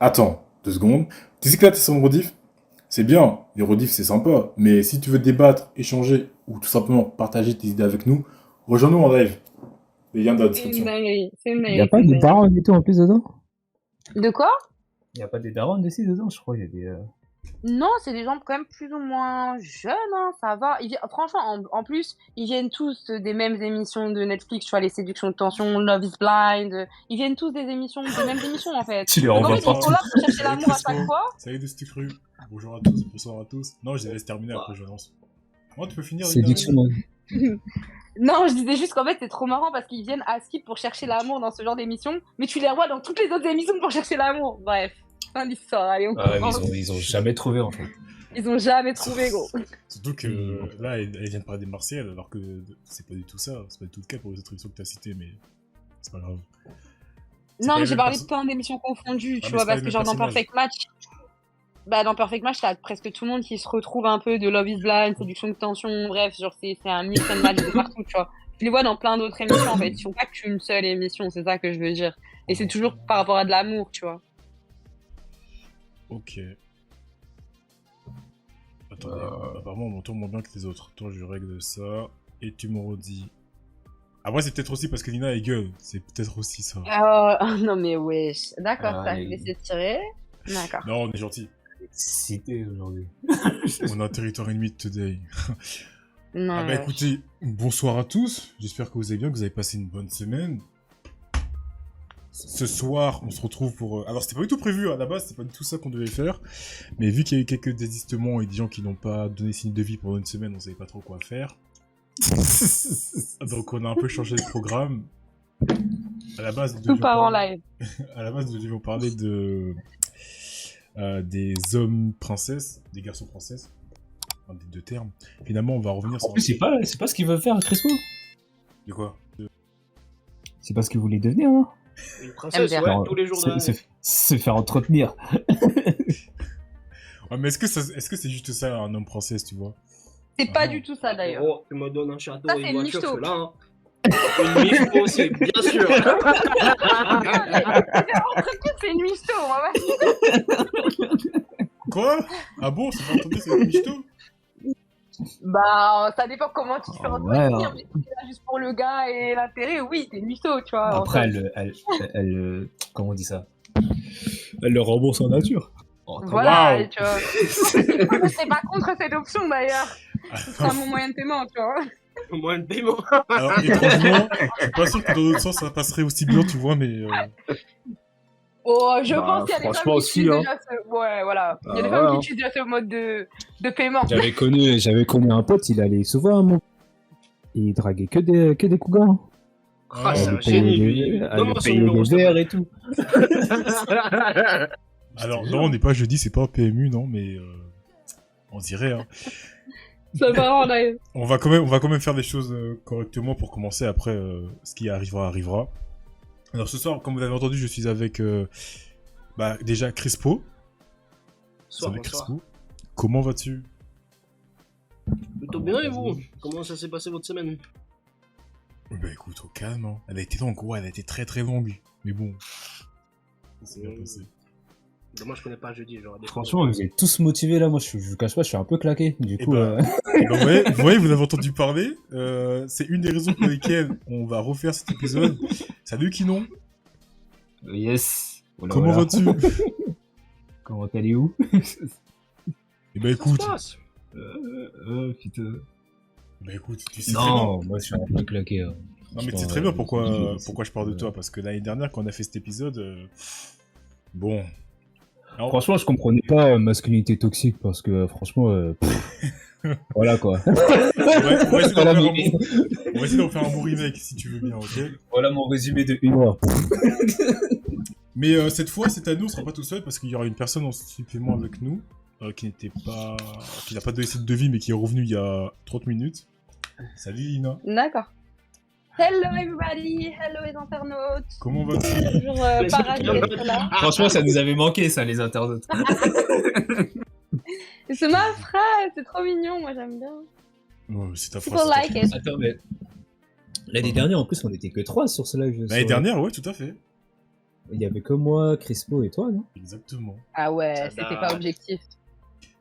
Attends, 2 secondes. Tu sais que là, t'es sur mon rediff? C'est bien, les rediffs c'est sympa, mais si tu veux débattre, échanger ou tout simplement partager tes idées avec nous, rejoins-nous en live. Les liens dans la C'est une description. dinguerie, c'est une Il y a dinguerie, pas c'est une des dinguerie. darons et tout en plus dedans? De quoi? Il y a pas des darons aussi dedans, je crois. Il y a des. Non, c'est des gens quand même plus ou moins jeunes, hein, ça va. Franchement, en plus, ils viennent tous des mêmes émissions de Netflix, tu vois, les séductions de tension, Love is Blind. Ils viennent tous des mêmes émissions, en fait. Tu les Donc en renvoies fait, ils sont partout. là pour chercher Salut l'amour à Crespo. chaque fois. Salut de ce cru. Bonjour à tous, bonsoir à tous. Non, je laisse terminer après je lance. Moi, tu peux finir. Séduction. Non, je disais juste qu'en fait, c'est trop marrant parce qu'ils viennent à Skip pour chercher l'amour dans ce genre d'émission, mais tu les revois dans toutes les autres émissions pour chercher l'amour. Bref, fin d'histoire, allez, on commence. Ils ont jamais trouvé en fait. Ils ont jamais trouvé, gros. Surtout que là, elle vient de parler des Marseillais, alors que c'est pas du tout ça. C'est pas du tout le cas pour les autres émissions que t'as citées, mais c'est pas grave. Non, mais j'ai parlé de plein d'émissions confondues, tu vois, parce que genre dans Perfect Match, dans Perfect Match, t'as presque tout le monde qui se retrouve un peu de Love is Blind, Séduction de tension, bref, genre c'est un mix and match de partout, tu vois. Tu les vois dans plein d'autres émissions, en fait, ils font pas qu'une seule émission, c'est ça que je veux dire. Et c'est toujours par rapport à de l'amour, tu vois. Ok. Attendez, apparemment on m'entend moins bien que les autres. Toi, je règle ça, et tu me redis. Après, c'est peut-être aussi parce que Nina est gueule, c'est peut-être aussi ça. Non mais wesh, d'accord, Ah, t'as il- laissé tirer. D'accord. Non, on est gentil. Cité aujourd'hui. On a un territoire ennemi today. Non, Ah bah wesh. écoutez, bonsoir à tous. J'espère que vous allez bien, que vous avez passé une bonne semaine. Ce soir, on se retrouve pour... Alors, c'était pas du tout prévu, à la base, c'était pas du tout ça qu'on devait faire. Mais vu qu'il y a eu quelques désistements et des gens qui n'ont pas donné signe de vie pendant une semaine, on savait pas trop quoi faire. Donc, on a un peu changé le programme. À la base, nous Tout devions part en parler- live. à la base, nous devions parler de... des hommes princesses, des garçons princesses. Enfin, des deux termes. Finalement, on va revenir En plus, c'est pas ce qu'il veut faire, Crespo. De quoi? C'est pas ce qu'il voulait devenir, hein. Une princesse, MDR. ouais, Genre, tous les jours de l'année. se faire entretenir. Ouais, mais est-ce que c'est juste ça, un homme princesse, tu vois? C'est pas Ah. du tout ça d'ailleurs. Oh, tu me donnes un château Ça, et c'est une une voiture, je michto. suis là, hein. Une michto aussi, bien sûr. C'est une michto, ouais. Quoi? Ah bon, c'est pas entendu, c'est une michto? Bah, ça dépend comment tu te fais Ah, entretenir, ouais, mais si c'est là juste pour le gars et l'intérêt, oui, t'es une michto, tu vois. Après, comment on dit ça? Elle le rembourse en nature. Voilà, Waouh. et tu vois. Je serais pas contre cette option d'ailleurs. Ce sera mon moyen de paiement, tu vois. Au moins de paiement. Alors, étrangement, je suis pas sûr que dans l'autre sens ça passerait aussi bien, tu vois, mais... Oh, je Bah, pense qu'il y a des femmes franchement qui aussi, utilisent hein. déjà ce... Ouais, voilà. Il y a des Ah, femmes ouais, qui hein. utilisent déjà ce mode de paiement. J'avais connu un pote, il allait souvent à mon... Et il draguait que des cougars. Hein. Ah, c'est Elle un lui payait génie, les- lui. elle lui Donne-moi son payait numéro, les s'il te plaît. verres et tout. Alors, non, on n'est pas jeudi, c'est pas un PMU, non, mais... on dirait, hein. Ça va en live. On va quand même faire les choses correctement pour commencer, après, ce qui arrivera, arrivera. Alors, ce soir, comme vous l'avez entendu, je suis avec... déjà, Crespo. Bonsoir, Salut, bonsoir. Crespo. Comment vas-tu? Plutôt bien, et vous? Comment ça s'est passé votre semaine? Bah écoute, au calme, hein. Elle a été longue, ouais, elle a été très très longue. Mais bon, ça s'est bien passé. Dommage, je connais pas jeudi, genre. Franchement, vous êtes tous motivés là. Moi, je vous cache pas, je suis un peu claqué. Du Eh coup, ben, vous voyez, vous avez entendu parler. C'est une des raisons pour lesquelles on va refaire cet épisode. Salut Kinon. yes. Voilà, Comment voilà. vas-tu? Comment allez où? Eh ben écoute, Putain. bah écoute, tu sais très bien. Non, moi, je suis un peu claqué. Hein. Non mais tu sais très bien pourquoi je parle de toi, parce que l'année dernière quand on a fait cet épisode, bon. Alors, Franchement, je comprenais pas masculinité toxique parce que franchement, voilà quoi. on va essayer d'en Voilà, faire un bon- on va essayer d'en faire un bon remake si tu veux bien, ok? Voilà mon résumé de 1 heure. Mais cette fois, cette année, on sera pas tout seul parce qu'il y aura une personne en supplément avec nous qui n'a pas donné signe de vie mais qui est revenu il y a 30 minutes. Salut Lina. D'accord. Hello everybody, hello les internautes. Comment vas-tu? Toujours paradis d'être là. Franchement, ça nous avait manqué, ça, les internautes. C'est ma phrase, c'est trop mignon, moi j'aime bien. Ouais, c'est ta People phrase. like it. Attends, mais. L'année dernière, en plus, on était que 3 sur ce live. L'année dernière, ouais, tout à fait. il y avait que moi, Crispo et toi, non? Exactement. Ah ouais, Ça c'était date. pas objectif.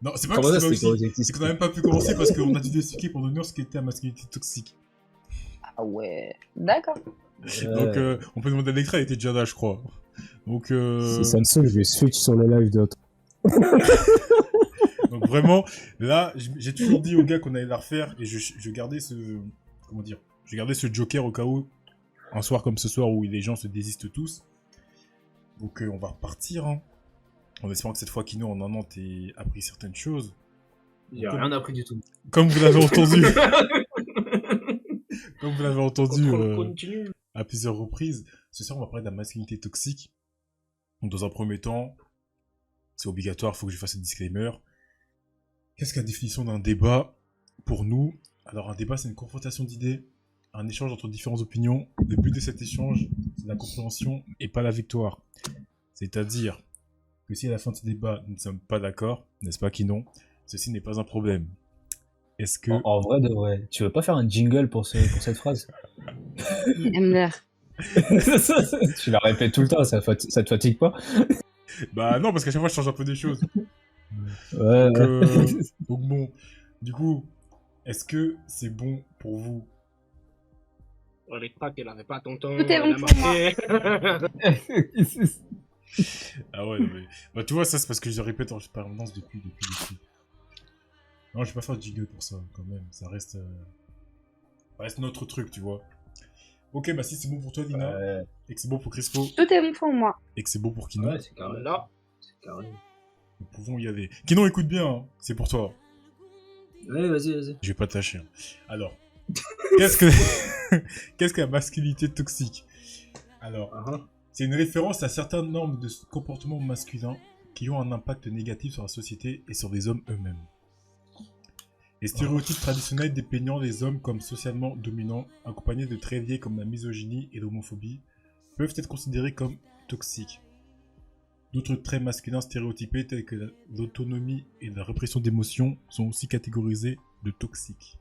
Non, c'est pas Comment que ça, c'était c'était pas pas aussi. objectif? C'est qu'on a même pas pu commencer parce qu'on a dû expliquer pour nous ce qu'était la masculinité toxique. Ah ouais, d'accord. Donc, on peut demander à Electra, elle était déjà là, je crois. Donc, Si ça me saoule, je vais switch sur le live d'autres. donc vraiment, là, j'ai toujours dit aux gars qu'on allait la refaire et je gardais ce... Comment dire? Je gardais ce joker au cas où, un soir comme ce soir où les gens se désistent tous. Donc, on va repartir, hein. En espérant que cette fois, Kino, en un an, t'aies appris certaines choses. J'ai rien appris du tout. Comme vous l'avez entendu, comme vous l'avez entendu Contrôle continu. à plusieurs reprises, ce soir, on va parler de la masculinité toxique. Donc, dans un premier temps, c'est obligatoire, il faut que je fasse un disclaimer. Qu'est-ce que la définition d'un débat pour nous? Alors, un débat, c'est une confrontation d'idées, un échange entre différentes opinions. Le but de cet échange, c'est la compréhension et pas la victoire. C'est-à-dire que si à la fin de ce débat, nous ne sommes pas d'accord, n'est-ce pas, Kinon, ceci n'est pas un problème. Est-ce que... En vrai, de vrai, tu veux pas faire un jingle pour cette phrase? MDR. Tu la répètes tout le temps, ça te fatigue pas? Bah non, parce qu'à chaque fois, je change un peu des choses. Ouais, Donc bon, du coup, est-ce que c'est bon pour vous? Elle est pas qu'elle avait pas ton temps. Tout est bon elle a pour marqué. Ah ouais, non, mais... Bah tu vois, ça c'est parce que je le répète en permanence depuis. Non, je vais pas faire de jingle pour ça, quand même. Ça reste notre truc, tu vois. Ok, bah si c'est bon pour toi, Lina, et que c'est bon pour Crispo, Tout est bon pour moi. et que c'est bon pour Kino, Ouais, c'est carré. Là, c'est carré. nous pouvons y aller. Kino, écoute bien, hein, c'est pour toi. Ouais, vas-y. Je vais pas tâcher. Hein. Alors, qu'est-ce que la masculinité toxique? Alors, c'est une référence à certaines normes de comportement masculin qui ont un impact négatif sur la société et sur les hommes eux-mêmes. Les stéréotypes traditionnels dépeignant les hommes comme socialement dominants, accompagnés de traits liés comme la misogynie et l'homophobie, peuvent être considérés comme toxiques. D'autres traits masculins stéréotypés tels que l'autonomie et la répression d'émotions sont aussi catégorisés de toxiques.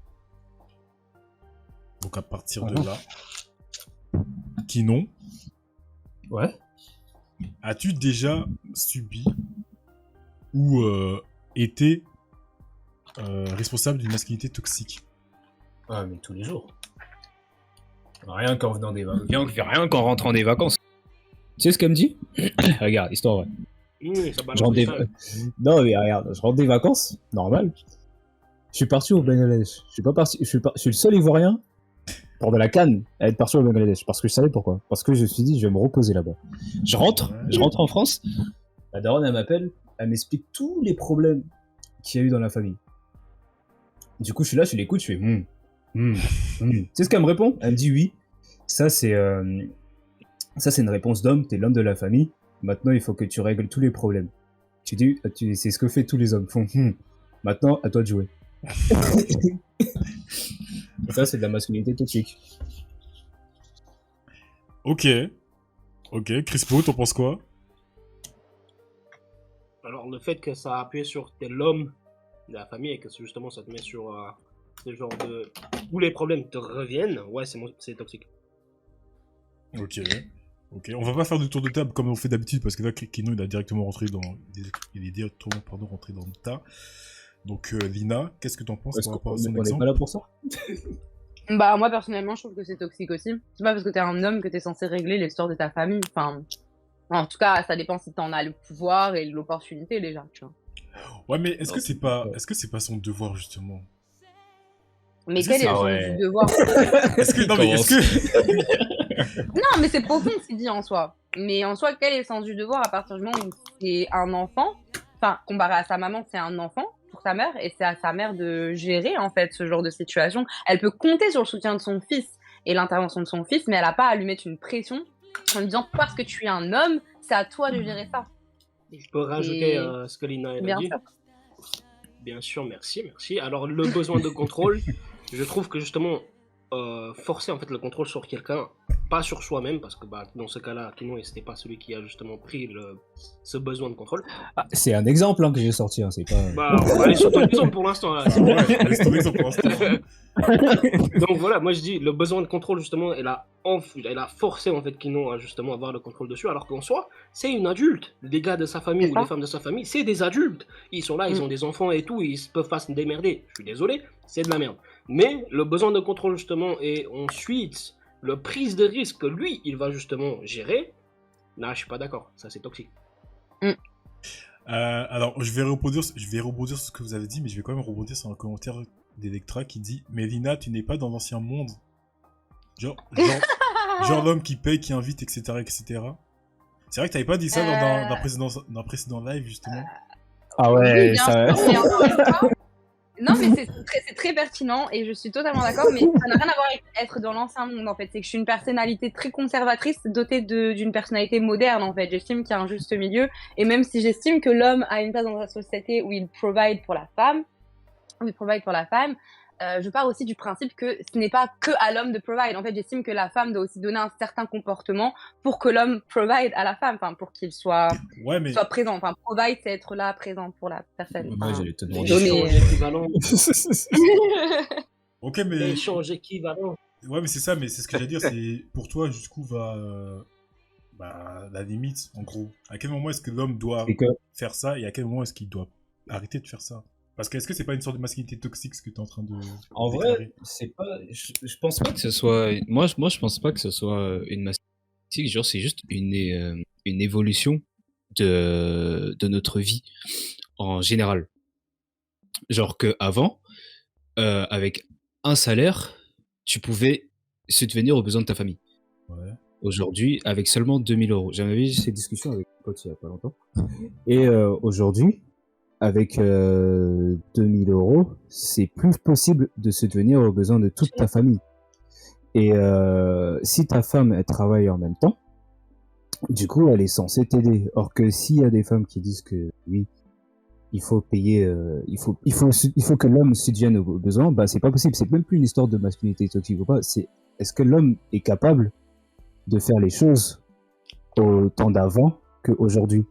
Donc à partir de là, Kinon, Ouais. as-tu déjà subi ou été responsable d'une masculinité toxique? Ah, mais tous les jours. Rien qu'en venant des vacances. Rien qu'en rentrant des vacances. Tu sais ce qu'elle me dit? Regarde, histoire vraie. Ça Je balance rentre des des... salles. Non, mais regarde, je rentre des vacances, normal. Je suis parti au Bangladesh. Je suis pas parti. Je suis le seul Ivoirien pour de la canne à être parti au Bangladesh. Parce que je savais pourquoi. Parce que je me suis dit, je vais me reposer là-bas. Je rentre en France. La daronne, elle m'appelle. Elle m'explique tous les problèmes qu'il y a eu dans la famille. Du coup, je suis là, je l'écoute, je fais Tu sais ce qu'elle me répond? Elle me dit oui. Ça, c'est une réponse d'homme. T'es l'homme de la famille. Maintenant, il faut que tu règles tous les problèmes. C'est ce que fait tous les hommes. Font, Maintenant, à toi de jouer. Ça, c'est de la masculinité toxique. Ok, Crispo, t'en penses quoi? Alors, le fait que ça a appuyé sur t'es l'homme de la famille et que justement ça te met sur ce genre de. Où les problèmes te reviennent, ouais, c'est toxique. Ok, on va pas faire de tour de table comme on fait d'habitude parce que là, Kino il a directement rentré dans... Il est directement, rentré dans le tas. Donc, Lina, qu'est-ce que t'en penses par rapport à son On est exemple? pas là pour ça? Bah moi personnellement je trouve que c'est toxique aussi. C'est pas parce que t'es un homme que t'es censé régler l'histoire de ta famille. Enfin, en tout cas ça dépend si t'en as le pouvoir et l'opportunité déjà, tu vois. Ouais, mais est-ce que c'est pas son devoir justement? Mais quel est le sens du devoir? Non mais c'est profond ce qu'il dit en soi. Mais en soi quel est le sens du devoir à partir du moment où c'est un enfant, enfin comparé à sa maman c'est un enfant pour sa mère et c'est à sa mère de gérer en fait ce genre de situation. Elle peut compter sur le soutien de son fils et l'intervention de son fils, mais elle n'a pas à lui mettre une pression en lui disant parce que tu es un homme, c'est à toi de gérer ça. Je peux rajouter ce que Lina a dit. Sûr. Bien sûr, merci. Alors le besoin de contrôle, je trouve que justement forcer en fait le contrôle sur quelqu'un, pas sur soi-même, parce que dans ce cas-là, Kinon, c'était pas celui qui a justement pris ce besoin de contrôle. Ah, c'est un exemple que j'ai sorti, c'est pas... On va aller sur ton exemple pour l'instant, là. Ouais, laisse ton exemple pour l'instant. Donc voilà, moi je dis, le besoin de contrôle, justement, elle a forcé, en fait, Kinon à justement avoir le contrôle dessus, alors qu'en soi, c'est une adulte. Les gars de sa famille ou les femmes de sa famille, c'est des adultes. Ils sont là, ils ont des enfants et tout, ils peuvent pas se démerder. Je suis désolé, c'est de la merde. Mais le besoin de contrôle, justement, et ensuite, le prise de risque que lui, il va justement gérer, là, je suis pas d'accord. Ça, c'est toxique. Alors, je vais rebondir sur ce que vous avez dit, mais je vais quand même rebondir sur un commentaire d'Electra qui dit « Mais Lina, tu n'es pas dans l'ancien monde. » Genre l'homme qui paye, qui invite, etc., etc. C'est vrai que t'avais pas dit ça dans un précédent live, justement. Ah ouais, oui, ça... Non, mais c'est très pertinent et je suis totalement d'accord, mais ça n'a rien à voir avec être dans l'ancien monde, en fait. C'est que je suis une personnalité très conservatrice, dotée d'une personnalité moderne, en fait. J'estime qu'il y a un juste milieu, et même si j'estime que l'homme a une place dans la société où il provide pour la femme, je pars aussi du principe que ce n'est pas que à l'homme de provide. En fait, j'estime que la femme doit aussi donner un certain comportement pour que l'homme provide à la femme, enfin, pour qu'il soit présent. Enfin, provide, c'est être là, présent pour la personne. Moi, j'allais te demander. Échange équivalent. Ok, mais... Échange équivalent. Ouais, mais c'est ça, mais c'est ce que j'allais dire, c'est pour toi, jusqu'où va la limite, en gros. À quel moment est-ce que l'homme doit faire ça et à quel moment est-ce qu'il doit arrêter de faire ça? Parce que est-ce que c'est pas une sorte de masculinité toxique ce que tu es en train de En déclarer? vrai, c'est pas. Je pense pas que ce soit. Moi, je pense pas que ce soit une masculinité. Genre, c'est juste une évolution de notre vie en général. Genre que avant, avec un salaire, tu pouvais subvenir aux besoins de ta famille. Ouais. Aujourd'hui, avec seulement 2000 euros. J'avais eu ces discussions avec un pote il y a pas longtemps. Et aujourd'hui, avec 2000 euros, c'est plus possible de subvenir aux besoins de toute ta famille. Et si ta femme, elle travaille en même temps, du coup, elle est censée t'aider. Or que s'il y a des femmes qui disent que oui, il faut payer, il faut que l'homme subvienne aux besoins, bah c'est pas possible. C'est même plus une histoire de masculinité toxique ou pas. C'est est-ce que l'homme est capable de faire les choses au temps d'avant qu'aujourd'hui?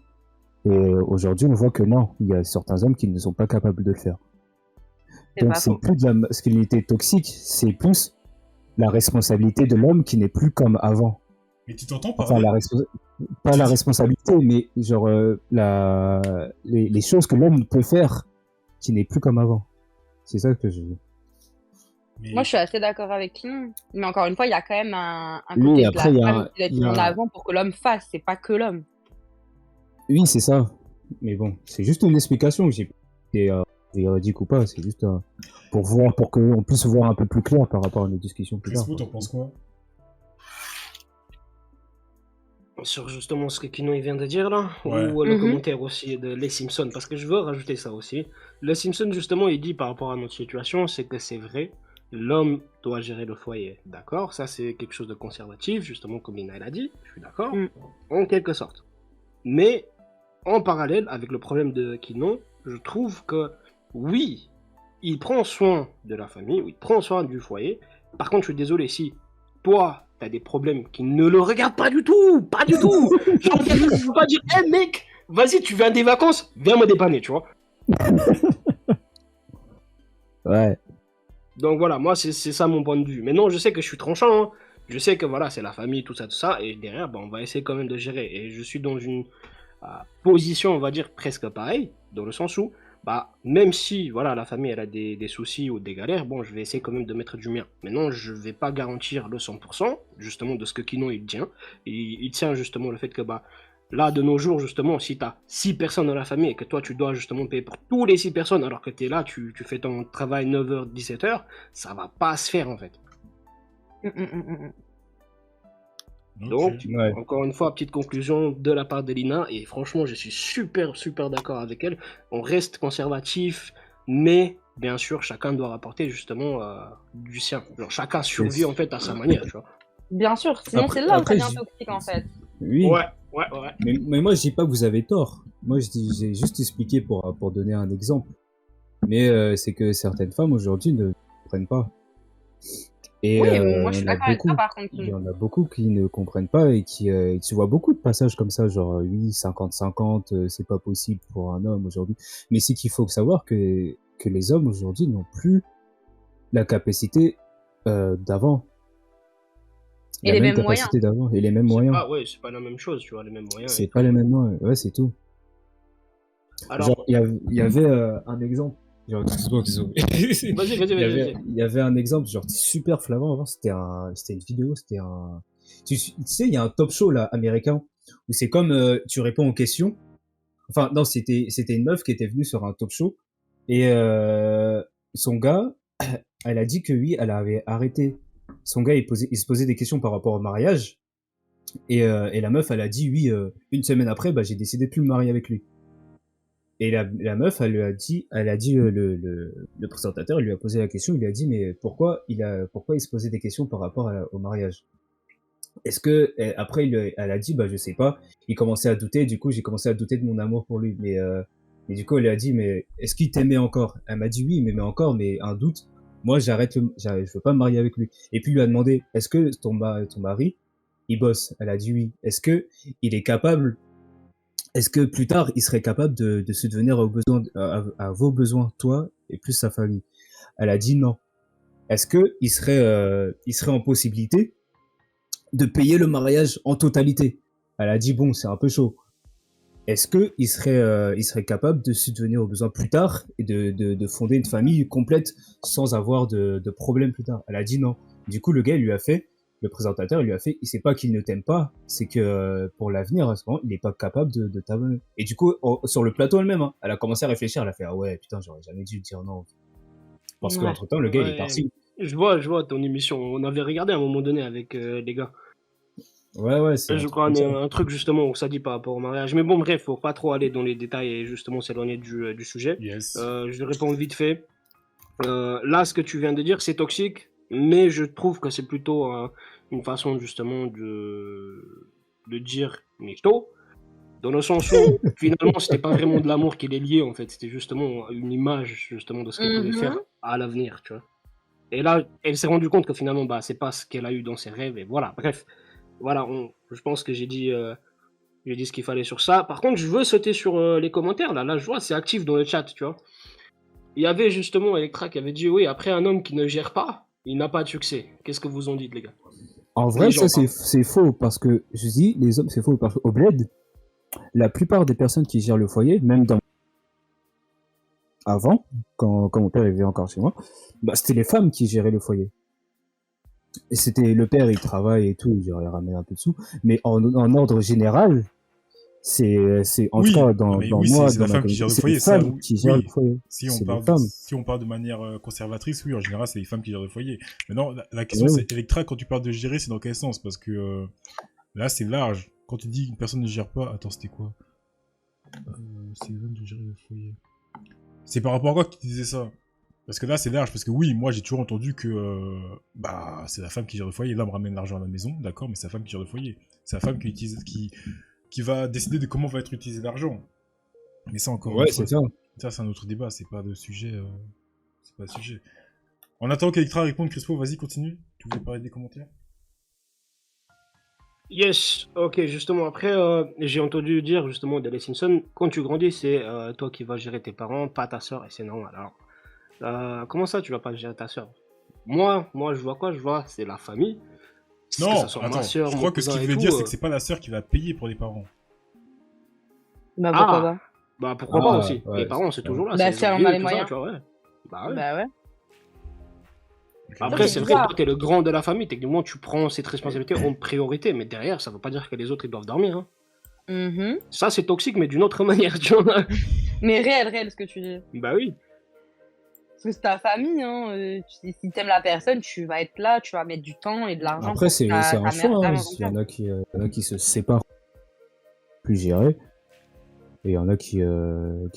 Et aujourd'hui, on voit que non, il y a certains hommes qui ne sont pas capables de le faire. Donc c'est plus de la masculinité toxique, c'est plus la responsabilité de l'homme qui n'est plus comme avant. Mais tu t'entends pas? Enfin, pas la responsabilité, mais genre les choses que l'homme peut faire qui n'est plus comme avant. C'est ça que je dis. Mais... Moi, je suis assez d'accord avec lui. Mais encore une fois, il y a quand même un Oui, côté après, de la femme qui doit être mis en avant pour que l'homme fasse. C'est pas que l'homme. Oui, c'est ça. Mais bon, c'est juste une explication. J'ai véridique ou pas. C'est juste pour qu'on puisse voir un peu plus clair par rapport à nos discussions plus tard. Crispo, t'en penses quoi? Sur justement ce que Kino il vient de dire là, ouais. Ou le commentaire aussi de Les Simpsons, parce que je veux rajouter ça aussi. Les Simpsons justement il dit par rapport à notre situation, c'est que c'est vrai, l'homme doit gérer le foyer, d'accord? Ça c'est quelque chose de conservatif, justement comme Lina l'a dit, je suis d'accord, en quelque sorte. Mais en parallèle avec le problème de Kino, je trouve que oui, il prend soin de la famille, oui, il prend soin du foyer. Par contre je suis désolé, si toi t'as des problèmes qui ne le regardent pas du tout, pas du tout. Genre, je peux pas dire, hey mec, vas-y, tu viens des vacances, viens me dépanner, tu vois. Ouais. Donc voilà, moi, c'est ça mon point de vue. Maintenant, je sais que je suis tranchant, hein. Je sais que voilà, c'est la famille, tout ça, et derrière, on va essayer quand même de gérer. Et je suis dans une position, on va dire, presque pareille, dans le sens où, même si voilà, la famille elle a des soucis ou des galères, bon, je vais essayer quand même de mettre du mien. Maintenant, je vais pas garantir le 100%, justement, de ce que Kino il tient. Il tient justement le fait que là, de nos jours, justement, si tu as 6 personnes dans la famille et que toi, tu dois justement payer pour tous les 6 personnes alors que tu es là, tu fais ton travail 9h, 17h, ça va pas se faire en fait. Donc, encore une fois, petite conclusion de la part de Lina, et franchement, je suis super d'accord avec elle. On reste conservatif, mais bien sûr, chacun doit rapporter justement du sien. Genre, chacun survit en fait à sa manière, tu vois. Bien sûr, sinon c'est l'homme qui devient toxique en fait. Oui. Ouais. Mais moi, je dis pas que vous avez tort. Moi, j'ai juste expliqué pour donner un exemple. Mais c'est que certaines femmes aujourd'hui ne comprennent pas. Et Oui, moi je il suis y en a d'accord avec toi beaucoup. par contre. Il y en a beaucoup qui ne comprennent pas et qui tu vois beaucoup de passages comme ça, genre oui, 50-50, c'est pas possible pour un homme aujourd'hui. Mais c'est qu'il faut savoir que les hommes aujourd'hui n'ont plus la capacité d'avant. Et La les même mêmes moyens. capacité d'avant et les mêmes moyens. C'est pas la même chose, tu vois, les mêmes moyens. C'est et pas tout. les mêmes moyens, ouais, c'est tout. Alors, Genre, il y avait un exemple. Genre, désolé. vas-y. Il y avait un exemple, genre, super flagrant avant. C'était une vidéo, tu sais, il y a un top show, là, américain, où c'est comme, tu réponds aux questions. Enfin, non, c'était une meuf qui était venue sur un top show. Et, son gars, elle a dit que oui, elle avait arrêté. Son gars, il se posait des questions par rapport au mariage. Et la meuf, elle a dit oui, une semaine après, bah, j'ai décidé de plus me marier avec lui. Et la meuf, elle a dit le présentateur, il lui a posé la question, il lui a dit mais pourquoi il se posait des questions par rapport au mariage. Est-ce que après elle a dit bah je sais pas. Il commençait à douter, du coup j'ai commencé à douter de mon amour pour lui. Mais du coup elle lui a dit mais est-ce qu'il t'aimait encore? Elle m'a dit oui, il m'aimait encore, mais un doute. Moi je veux pas me marier avec lui. Et puis il lui a demandé est-ce que ton mari il bosse? Elle a dit oui. Est-ce que plus tard, il serait capable de subvenir à vos besoins, toi et plus sa famille? Elle a dit non. Est-ce que il serait en possibilité de payer le mariage en totalité? Elle a dit bon, c'est un peu chaud. Est-ce que il serait capable de subvenir aux besoins plus tard et de fonder une famille complète sans avoir de problème plus tard? Elle a dit non. Du coup, le présentateur, il lui a fait, c'est pas qu'il ne t'aime pas, c'est que pour l'avenir, à ce moment, il n'est pas capable de t'abonner. Et du coup, sur le plateau elle-même, hein, elle a commencé à réfléchir, elle a fait, ah ouais, putain, j'aurais jamais dû dire non. Parce qu'entre temps, le gars, il est parti. Je vois ton émission. On avait regardé à un moment donné avec les gars. Ouais, c'est Je crois un truc justement où ça dit par rapport au mariage. Mais bon, bref, faut pas trop aller dans les détails et justement s'éloigner du sujet. Yes. Je réponds vite fait. Là, ce que tu viens de dire, c'est toxique, mais je trouve que c'est plutôt une façon justement de dire mytho, dans le sens où finalement c'était pas vraiment de l'amour qui les liait en fait, c'était justement une image justement de ce qu'elle pouvait faire à l'avenir, tu vois. Et là, elle s'est rendue compte que finalement, bah, c'est pas ce qu'elle a eu dans ses rêves, et voilà, bref. Voilà, je pense que j'ai dit ce qu'il fallait sur ça. Par contre, je veux sauter sur les commentaires, là je vois, c'est actif dans le chat, tu vois. Il y avait justement Electra qui avait dit oui, après un homme qui ne gère pas, il n'a pas de succès. Qu'est-ce que vous en dites, les gars? En vrai, ça c'est faux parce que je dis les hommes c'est faux parce qu'au bled, la plupart des personnes qui gèrent le foyer, même avant, quand mon père vivait encore chez moi, bah c'était les femmes qui géraient le foyer. Et c'était le père, il travaille et tout, il ramène un peu de sous, mais en ordre général, c'est en tout cas dans moi, c'est la femme qui gère le foyer, c'est les femmes qui gèrent le foyer. Si on parle de manière conservatrice, oui, en général, c'est les femmes qui gèrent le foyer. Maintenant, la question c'est Electra, quand tu parles de gérer, c'est dans quel sens? Parce que là, c'est large. Quand tu dis qu'une personne ne gère pas, attends, c'était quoi? C'est les femmes qui gèrent le foyer. C'est par rapport à quoi que tu disais ça? Parce que là, c'est large, parce que oui, moi, j'ai toujours entendu que bah, c'est la femme qui gère le foyer, l'homme ramène l'argent à la maison, d'accord, mais c'est la femme qui gère le foyer. C'est la femme qui va décider de comment va être utilisé l'argent. Mais ça encore ouais, c'est ça. Ça, c'est un autre débat, c'est pas le sujet. C'est pas le sujet. En attendant qu'Electra réponde, Crispo, vas-y, continue. Tu voulais parler des commentaires? Yes, ok, justement, après, j'ai entendu dire justement de Les Simpsons, quand tu grandis, c'est toi qui vas gérer tes parents, pas ta soeur, et c'est normal. Alors, comment ça, tu vas pas gérer ta soeur? Moi, je vois quoi? Je vois, c'est la famille. Non, attends, je crois que ce qu'il voulait dire, c'est que c'est pas la sœur qui va payer pour les parents. Bah pourquoi pas? Bah pourquoi pas aussi. Ouais, les parents, c'est toujours là. Bah si on a les moyens. Ça, tu vois, ouais. Bah ouais. Bah ouais. Après, c'est vrai, toi, t'es le grand de la famille. Techniquement, tu prends cette responsabilité en priorité. Mais derrière, ça veut pas dire que les autres, ils doivent dormir. Hein. Ça, c'est toxique, mais d'une autre manière, tu vois. Mais réel, ce que tu dis. Bah oui. Parce que c'est ta famille, hein. Si t'aimes la personne, tu vas être là, tu vas mettre du temps et de l'argent. Après, c'est un choix. Hein. Il y en a qui se séparent, plus gérer. Et il y en a qui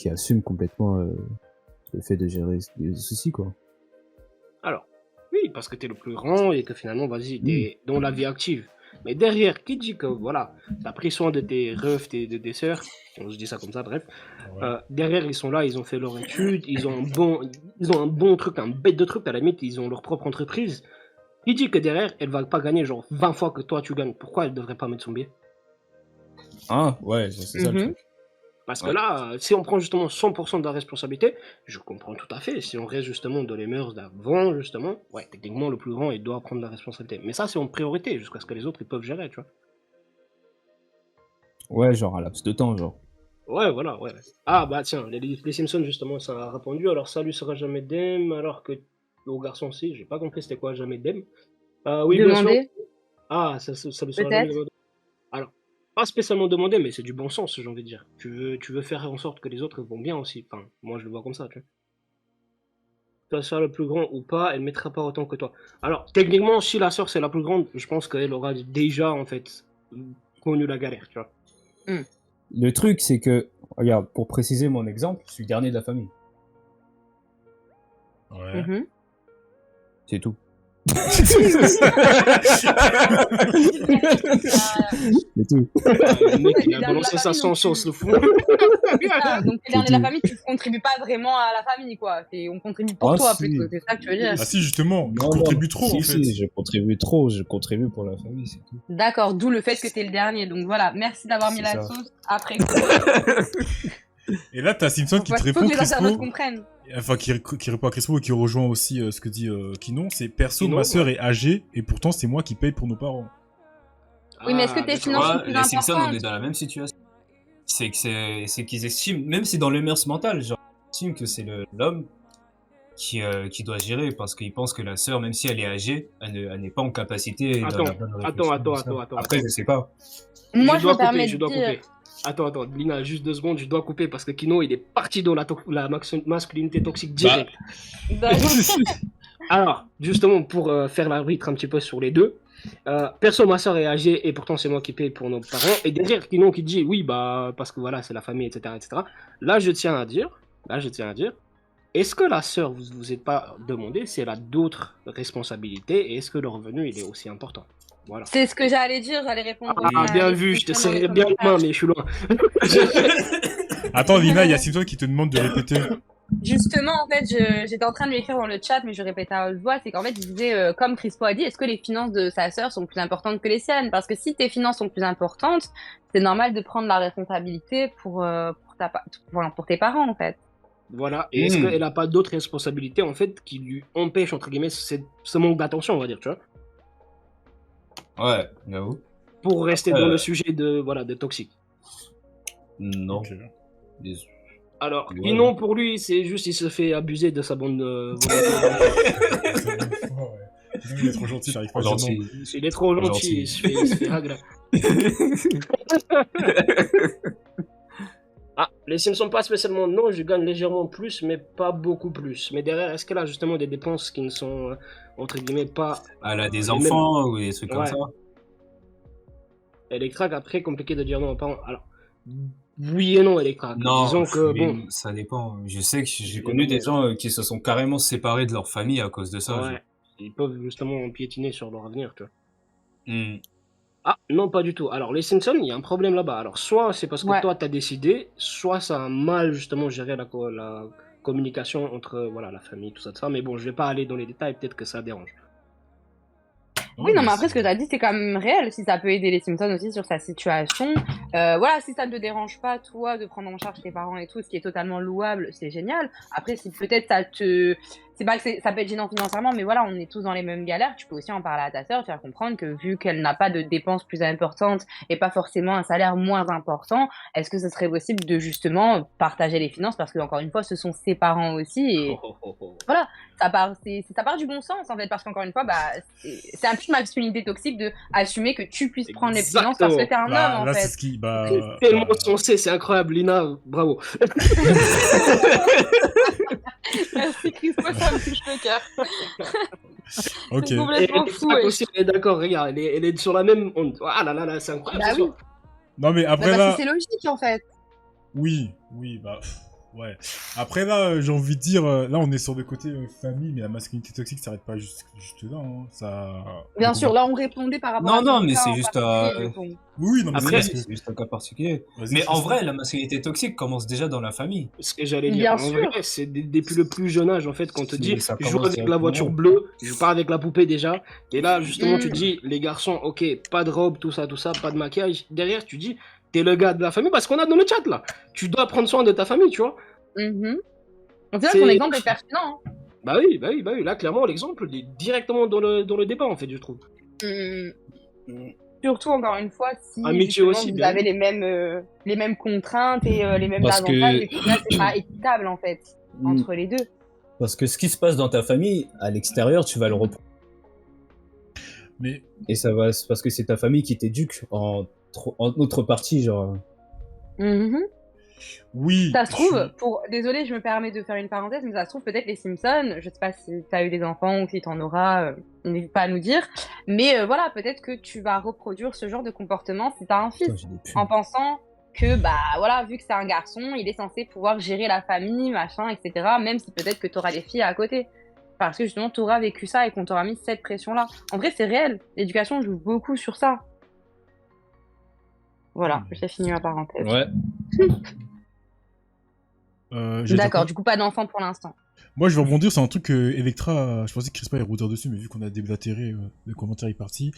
assument complètement le fait de gérer les soucis, quoi. Alors, oui, parce que t'es le plus grand et que finalement, vas-y, t'es dans la vie active. Mais derrière, qui dit que, voilà, t'as pris soin de tes refs, de tes sœurs, je dis ça comme ça, bref. Ouais. Derrière, ils sont là, ils ont fait leur étude, ils ont un bon truc, un bête de truc, à la limite, ils ont leur propre entreprise. Qui dit que derrière, elle va pas gagner genre 20 fois que toi tu gagnes? Pourquoi elle devrait pas mettre son billet? Ah, ouais, c'est ça le Mhm. truc. Parce que Ouais. là, si on prend justement 100% de la responsabilité, je comprends tout à fait. Si on reste justement dans les mœurs d'avant, justement, ouais, techniquement, le plus grand, il doit prendre la responsabilité. Mais ça, c'est en priorité, jusqu'à ce que les autres, ils peuvent gérer, tu vois. Ouais, genre un laps de temps, genre. Ouais, voilà, ouais. Ah, bah tiens, les Simpsons, justement, ça a répondu. Alors, ça lui sera jamais Dem, alors que au garçon aussi, j'ai pas compris c'était quoi jamais Dem. Oui, bien sûr. Demander, Ah, ça lui sera jamais peut-être. demandé. Alors, pas spécialement demandé, mais c'est du bon sens, j'ai envie de dire. Tu veux faire en sorte que les autres vont bien aussi. Enfin, moi, je le vois comme ça, tu vois. Ta soeur le plus grand ou pas, elle mettra pas autant que toi. Alors, techniquement, si la soeur c'est la plus grande, je pense qu'elle aura déjà, en fait, connu la galère, tu vois. Le truc, c'est que, regarde, pour préciser mon exemple, je suis le dernier de la famille. Ouais. Mhm. C'est tout. Ah, C'est tout. Le mec, il t'es a le dernier de balancé la ça famille, sans donc sauce, le fou. Ah, donc t'es le dernier de la famille, tu contribues pas vraiment à la famille, quoi. On contribue pour Ah, toi, si. plutôt. C'est ça que tu veux dire. Ah si, justement, tu Non, contribues trop, si, en fait. si, je contribue trop, je contribue pour la famille, c'est tout. D'accord, d'où le fait que t'es le dernier. Donc voilà, merci d'avoir mis C'est la ça. sauce après. Et là, t'as Simpson qui te Faut répond, que les internautes Crispo. comprennent. Enfin, qui répond à Crispo et qui rejoint aussi ce que dit Kinon. C'est perso, Kinon, ma sœur ouais. est âgée et pourtant c'est moi qui paye pour nos parents. Oui, mais est-ce que Ah, tes d'accord. finances sont Ouais, plus les Simpsons, on importantes? est dans la même situation. C'est qu'ils estiment, même si dans le mœurs mentales, genre, ils estiment que c'est l'homme qui doit gérer parce qu'ils pensent que la sœur, même si elle est âgée, elle n'est pas en capacité dans la bonne réflexion. Attends. Après, je sais pas. Moi, Je je me dois permets couper, je de dois dire. couper. Attends, Lina, juste 2 secondes, je dois couper parce que Kino, il est parti dans la masculinité toxique direct. D'accord. Alors, justement, pour faire l'arbitre un petit peu sur les deux, perso, ma soeur est âgée et pourtant c'est moi qui paye pour nos parents. Et derrière, Kino qui dit oui, bah, parce que voilà, c'est la famille, etc., etc. Là, je tiens à dire, est-ce que la sœur, vous vous êtes pas demandé si elle a d'autres responsabilités et est-ce que le revenu, il est aussi important? Voilà. C'est ce que j'allais dire, j'allais répondre. Ah, aussi à bien les vu, je te questions dans les serrais bien la main, commentaires. mais je suis loin. Attends, Lina, il y a Simpson qui te demande de répéter. Justement, en fait, j'étais en train de lui écrire dans le chat, mais je répétais à haute voix, c'est qu'en fait, il disait, comme Crispo a dit, est-ce que les finances de sa sœur sont plus importantes que les siennes? Parce que si tes finances sont plus importantes, c'est normal de prendre la responsabilité pour tes parents, en fait. Voilà, et est-ce qu'elle n'a pas d'autres responsabilités en fait qui lui empêchent entre guillemets ce manque d'attention, on va dire, tu vois, Ouais, j'avoue. pour rester dans le sujet de toxique. Non. Ok. Alors, Ouais. Kinon pour lui, c'est juste il se fait abuser de sa bonne volonté. Il est trop gentil, j'arrive pas à dire non. Gentil. Il est trop gentil, Gentil. il se fait hagra. Ah, les Simpsons pas spécialement, non, je gagne légèrement plus, mais pas beaucoup plus. Mais derrière, est-ce qu'elle a justement des dépenses qui ne sont, entre guillemets, pas... Elle a des les enfants ou des trucs comme Ouais. ça. Electrac, après, compliqué de dire non aux parents. Alors, oui et non, Electrac. Non, Disons que, mais bon... ça dépend. Je sais que j'ai Oui, connu non, des mais- gens qui se sont carrément séparés de leur famille à cause de ça. genre. Ouais, ils peuvent justement piétiner sur leur avenir, tu vois. Hmm. Ah, non, pas du tout. Alors, les Simpsons, il y a un problème là-bas. Alors, soit c'est parce que Ouais. toi, t'as décidé, soit ça a mal, justement, géré la communication entre, voilà, la famille, tout ça. Mais bon, je vais pas aller dans les détails, peut-être que ça dérange. Oui, non, mais après, ce que tu as dit, c'est quand même réel. Si ça peut aider les Simpsons aussi sur sa situation. Voilà, si ça ne te dérange pas, toi, de prendre en charge tes parents et tout, ce qui est totalement louable, c'est génial. Après, si peut-être ça te. C'est pas que ça peut être gênant financièrement, mais voilà, on est tous dans les mêmes galères. Tu peux aussi en parler à ta sœur, faire comprendre que vu qu'elle n'a pas de dépenses plus importantes et pas forcément un salaire moins important, est-ce que ce serait possible de justement partager les finances? Parce que, encore une fois, ce sont ses parents aussi. Et voilà, ça part du bon sens en fait, parce qu'encore une fois, bah, c'est un peu de masculinité toxique de assumer que tu puisses prendre les finances parce que t'es un Bah, homme en là, c'est fait. ce qui. Bah, C'est tellement sensé, c'est incroyable, Lina, bravo. Merci Crispo, ça me touche le cœur. ok. C'est Et complètement fou. Electrac Ouais. aussi, elle est d'accord, regarde, elle est sur la même onde. Ah là là là, c'est incroyable. Bah ce oui. soir. Non, mais Bah, après parce là. que c'est logique en fait. Oui, bah. Ouais. Après, là, j'ai envie de dire, là, on est sur le côté famille, mais la masculinité toxique s'arrête pas juste là. Hein. Ça... Bien sûr, là, on répondait par rapport Non, à non, mais c'est juste Oui, non, mais Après, c'est c'est juste un cas particulier. Vas-y, Mais en Christophe. vrai, la masculinité toxique commence déjà dans la famille. ce que j'allais dire, Bien en sûr. vrai, c'est depuis le plus jeune âge, en fait, qu'on te dit, Ça je joue commence avec la directement. voiture bleue, je joue pas avec la poupée déjà. Et là, justement, tu te dis, les garçons, ok, pas de robe, tout ça, pas de maquillage. Derrière, tu dis, t'es le gars de la famille, parce qu'on a dans le chat, là. Tu dois prendre soin de ta famille, tu vois. On dirait que ton exemple est pertinent. Hein. Bah oui. Là, clairement, l'exemple est directement dans le débat, en fait, je trouve. Surtout, encore une fois, si Amitié aussi, vous avez les mêmes contraintes et les mêmes Parce avantages, que- et que là, c'est pas équitable, en fait, entre les deux. Parce que ce qui se passe dans ta famille, à l'extérieur, tu vas le reprendre. Mais Et ça va, c'est parce que c'est ta famille qui t'éduque en autre partie, genre. oui. Ça se trouve, désolé, je me permets de faire une parenthèse, mais ça se trouve peut-être les Simpsons, je sais pas si t'as eu des enfants ou si t'en auras, n'hésite pas à nous dire, mais voilà, peut-être que tu vas reproduire ce genre de comportement si t'as un fils, Putain, j'ai des pubs. en pensant que, bah voilà, vu que c'est un garçon, il est censé pouvoir gérer la famille, machin, etc., même si peut-être que t'auras des filles à côté. Parce que justement, t'auras vécu ça et qu'on t'aura mis cette pression-là. En vrai, c'est réel, l'éducation joue beaucoup sur ça. Voilà, j'ai fini ma parenthèse. Ouais. D'accord, du coup, pas d'enfant pour l'instant. Moi, je vais rebondir sur un truc que Electra, je pensais que Crispa allait rebondir dessus, mais vu qu'on a déblatéré, le commentaire est parti.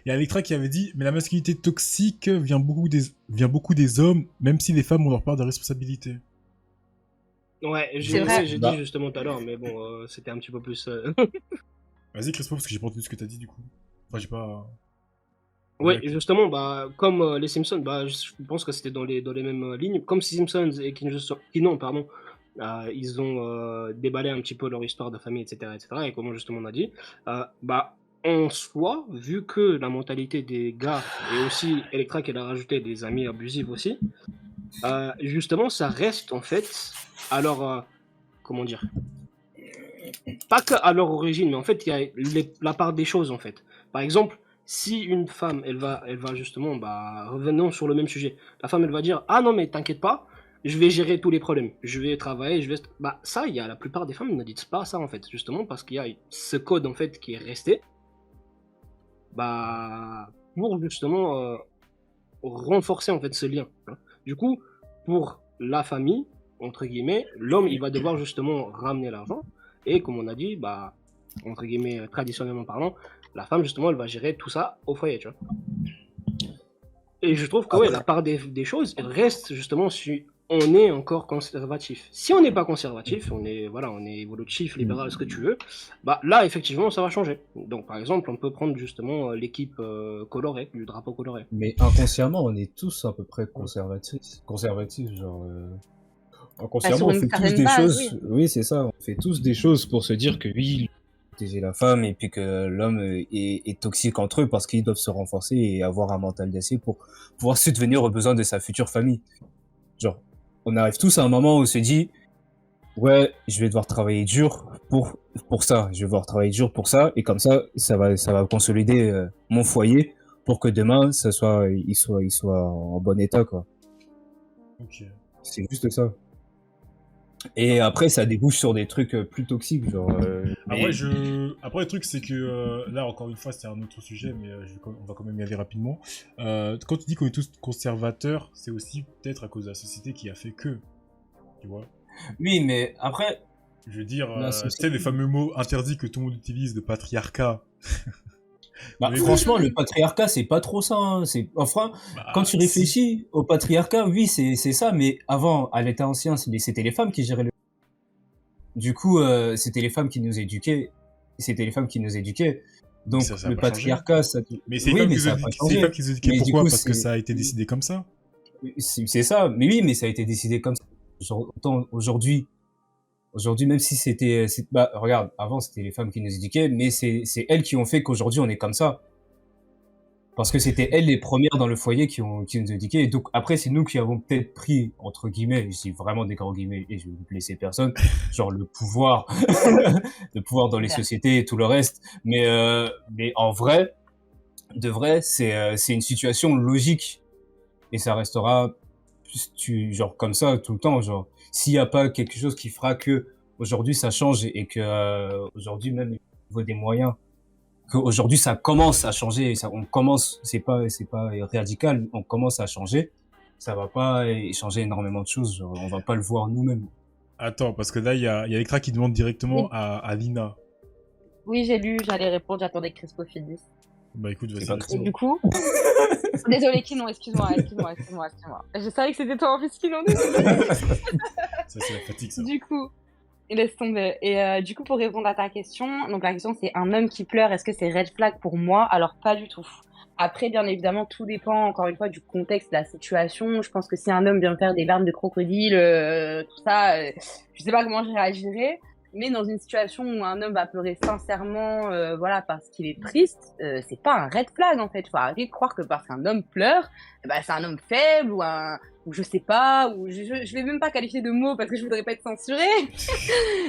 Il y a Electra qui avait dit, mais la masculinité toxique vient beaucoup des hommes, même si les femmes ont leur part de responsabilité. Ouais, C'est j'ai vrai. dit justement tout à l'heure, mais bon, c'était un petit peu plus... Vas-y, Crispa, parce que j'ai pas entendu ce que t'as dit, du coup. Enfin, j'ai pas... Oui, Ouais. justement, bah, comme les Simpsons, bah, je pense que c'était dans les mêmes lignes. Comme ces Simpsons et Keenan, pardon, ils ont déballé un petit peu leur histoire de famille, etc., et comment justement on a dit, bah, en soi, vu que la mentalité des gars, et aussi Electra qui a rajouté des amis abusifs aussi, justement, ça reste en fait à leur, comment dire, pas qu'à leur origine, mais en fait, il y a la part des choses en fait. Par exemple, si une femme, elle va justement, bah, revenons sur le même sujet. La femme, elle va dire, ah non, mais t'inquiète pas, je vais gérer tous les problèmes. Je vais travailler, bah, ça, il y a la plupart des femmes ne disent pas ça, en fait, justement, parce qu'il y a ce code, en fait, qui est resté, bah, pour justement renforcer, en fait, ce lien. Hein. Du coup, pour la famille, entre guillemets, l'homme, il va devoir justement ramener l'argent, et comme on a dit, bah, entre guillemets, traditionnellement parlant, la femme, justement, elle va gérer tout ça au foyer, tu vois. Et je trouve que ouais, la part des choses, elle reste justement si on est encore conservatif. Si on n'est pas conservatif, on est évolutif, libéral, ce que tu veux, bah là, effectivement, ça va changer. Donc, par exemple, on peut prendre justement l'équipe colorée, du drapeau coloré. Mais inconsciemment, on est tous à peu près conservatifs, genre... Inconsciemment, on fait tous des choses... Oui, c'est ça, on fait tous des choses pour se dire que oui, protéger la femme et puis que l'homme est toxique entre eux parce qu'ils doivent se renforcer et avoir un mental d'acier pour pouvoir subvenir aux besoins de sa future famille. Genre, on arrive tous à un moment où on se dit ouais, je vais devoir travailler dur pour ça, je vais devoir travailler dur pour ça et comme ça va consolider mon foyer pour que demain il soit en bon état quoi. Ok. C'est juste ça. Et après, ça débouche sur des trucs plus toxiques, genre. Après, le truc, c'est que là, encore une fois, c'est un autre sujet, mais on va quand même y aller rapidement. Quand tu dis qu'on est tous conservateurs, c'est aussi peut-être à cause de la société qui a fait que. Tu vois? Oui, mais après. Je veux dire, tu sais, les fameux mots interdits que tout le monde utilise, le patriarcat. Bah, franchement, le patriarcat, c'est pas trop ça. Hein. Enfin, quand tu réfléchis au patriarcat, oui, c'est ça. Mais avant, à l'état ancien, c'était les femmes qui géraient le. Du coup, c'était les femmes qui nous éduquaient. Donc, ça le patriarcat, ça. Mais c'est les femmes qui nous éduquaient. Pourquoi? Parce que ça a été décidé comme ça. C'est ça. Mais oui, mais ça a été décidé comme ça. Autant aujourd'hui, même si bah, regarde, avant c'était les femmes qui nous éduquaient, mais c'est elles qui ont fait qu'aujourd'hui on est comme ça. Parce que c'était elles les premières dans le foyer qui nous éduquaient. Et donc après, c'est nous qui avons peut-être pris, entre guillemets, je dis vraiment des grands guillemets, et je vais ne blesser personne, genre le pouvoir, dans les sociétés et tout le reste. Mais en vrai, c'est une situation logique. Et ça restera genre comme ça tout le temps, genre s'il y a pas quelque chose qui fera que aujourd'hui ça change et que aujourd'hui même au niveau des moyens, qu'aujourd'hui ça commence à changer, ça on commence, c'est pas radical, on commence à changer, ça va pas changer énormément de choses, genre, on va pas le voir nous-mêmes. Attends, parce que là, il y a Electra qui demande directement à Lina. Oui, j'ai lu, j'allais répondre, j'attendais que Crispo finisse. Bah écoute, vas-y. Et du coup... Désolé, Kinon, excuse-moi. Je savais que c'était toi en plus, Kinon. Ça, c'est la fatigue, ça. Du coup, laisse tomber. Et du coup, pour répondre à ta question, donc la question c'est un homme qui pleure, est-ce que c'est red flag pour moi? Alors, pas du tout. Après, bien évidemment, tout dépend, encore une fois, du contexte, de la situation. Je pense que si un homme vient me faire des larmes de crocodile, tout ça, je sais pas comment je réagirais. Mais dans une situation où un homme va pleurer sincèrement, voilà, parce qu'il est triste, c'est pas un red flag, en fait. Faut arrêter de croire que parce qu'un homme pleure, bah, c'est un homme faible ou je sais pas, ou je vais même pas qualifier de mots parce que je voudrais pas être censurée.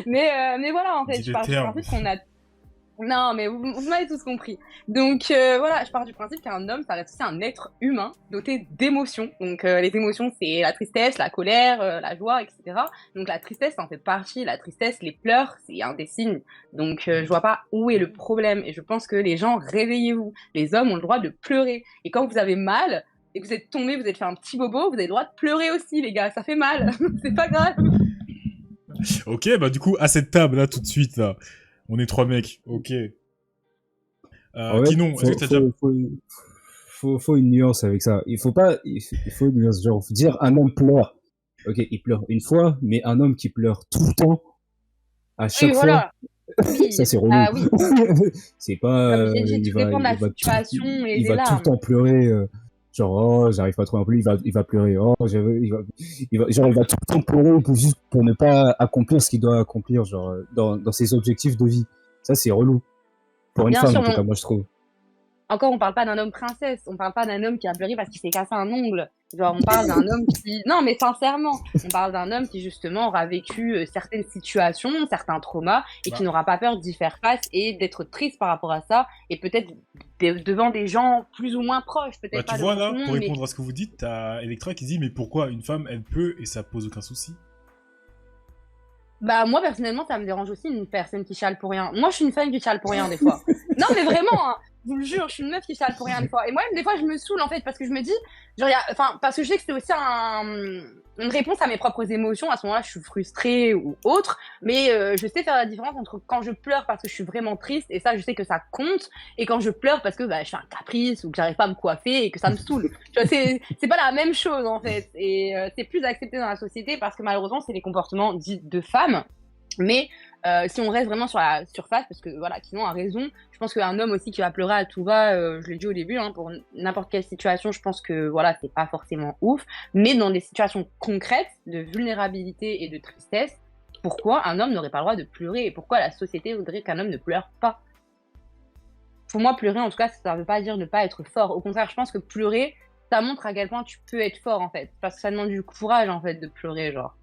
mais voilà, en fait, je pars du principe qu'on a... Non, mais vous m'avez tous compris. Donc voilà, je pars du principe qu'un homme, ça reste aussi un être humain doté d'émotions. Donc les émotions, c'est la tristesse, la colère, la joie, etc. Donc la tristesse, ça en fait partie. La tristesse, les pleurs, c'est un des signes. Donc je vois pas où est le problème. Et je pense que les gens, réveillez-vous. Les hommes ont le droit de pleurer. Et quand vous avez mal et que vous êtes tombé, vous êtes fait un petit bobo, vous avez le droit de pleurer aussi, les gars. Ça fait mal. C'est pas grave. Ok, bah du coup, à cette table, là, tout de suite, là... On est 3 mecs, ok. Kinon, est-ce que t'as déjà... Faut une nuance avec ça. Il faut une nuance, genre, faut dire un homme pleure. Ok, il pleure une fois, mais un homme qui pleure tout le temps, à chaque fois, voilà. Oui. ça c'est relou. Ah oui. C'est pas... il va tout le temps pleurer... genre, oh, j'arrive pas trop non plus, il va pleurer, oh, il va tout le temps pleurer juste pour ne pas accomplir ce qu'il doit accomplir, genre, dans ses objectifs de vie. Ça, c'est relou. Pour une femme, en tout cas, moi, je trouve. Encore, on parle pas d'un homme princesse, on parle pas d'un homme qui a pleuré parce qu'il s'est cassé un ongle. Genre, on parle d'un homme qui... Non, mais sincèrement, on parle d'un homme qui, justement, aura vécu certaines situations, certains traumas, et qui n'aura pas peur d'y faire face et d'être triste par rapport à ça, et peut-être devant des gens plus ou moins proches, peut-être pas. Tu vois, là, pour répondre à ce que vous dites, t'as Electra qui dit, mais pourquoi une femme, elle peut, et ça pose aucun souci? Bah, moi, personnellement, ça me dérange aussi une personne qui chiale pour rien. Moi, je suis une femme qui chiale pour rien, des fois. Non, mais vraiment, hein, je vous le jure, je suis une meuf qui chiale pour rien, des fois. Et moi, des fois, je me saoule, en fait, parce que je me dis, genre, parce que je sais que c'est aussi une réponse à mes propres émotions. À ce moment-là, je suis frustrée ou autre. Mais je sais faire la différence entre quand je pleure parce que je suis vraiment triste, et ça, je sais que ça compte, et quand je pleure parce que bah, je fais un caprice ou que j'arrive pas à me coiffer et que ça me saoule. Tu vois, c'est pas la même chose, en fait. Et c'est plus accepté dans la société parce que malheureusement, c'est les comportements dits de femmes. Mais si on reste vraiment sur la surface, parce que voilà, Kinon a raison, je pense qu'un homme aussi qui va pleurer à tout va, je l'ai dit au début, hein, pour n'importe quelle situation, je pense que voilà, c'est pas forcément ouf. Mais dans des situations concrètes de vulnérabilité et de tristesse, pourquoi un homme n'aurait pas le droit de pleurer? Et pourquoi la société voudrait qu'un homme ne pleure pas? Pour moi, pleurer, en tout cas, ça veut pas dire ne pas être fort. Au contraire, je pense que pleurer, ça montre à quel point tu peux être fort, en fait. Parce que ça demande du courage, en fait, de pleurer, genre.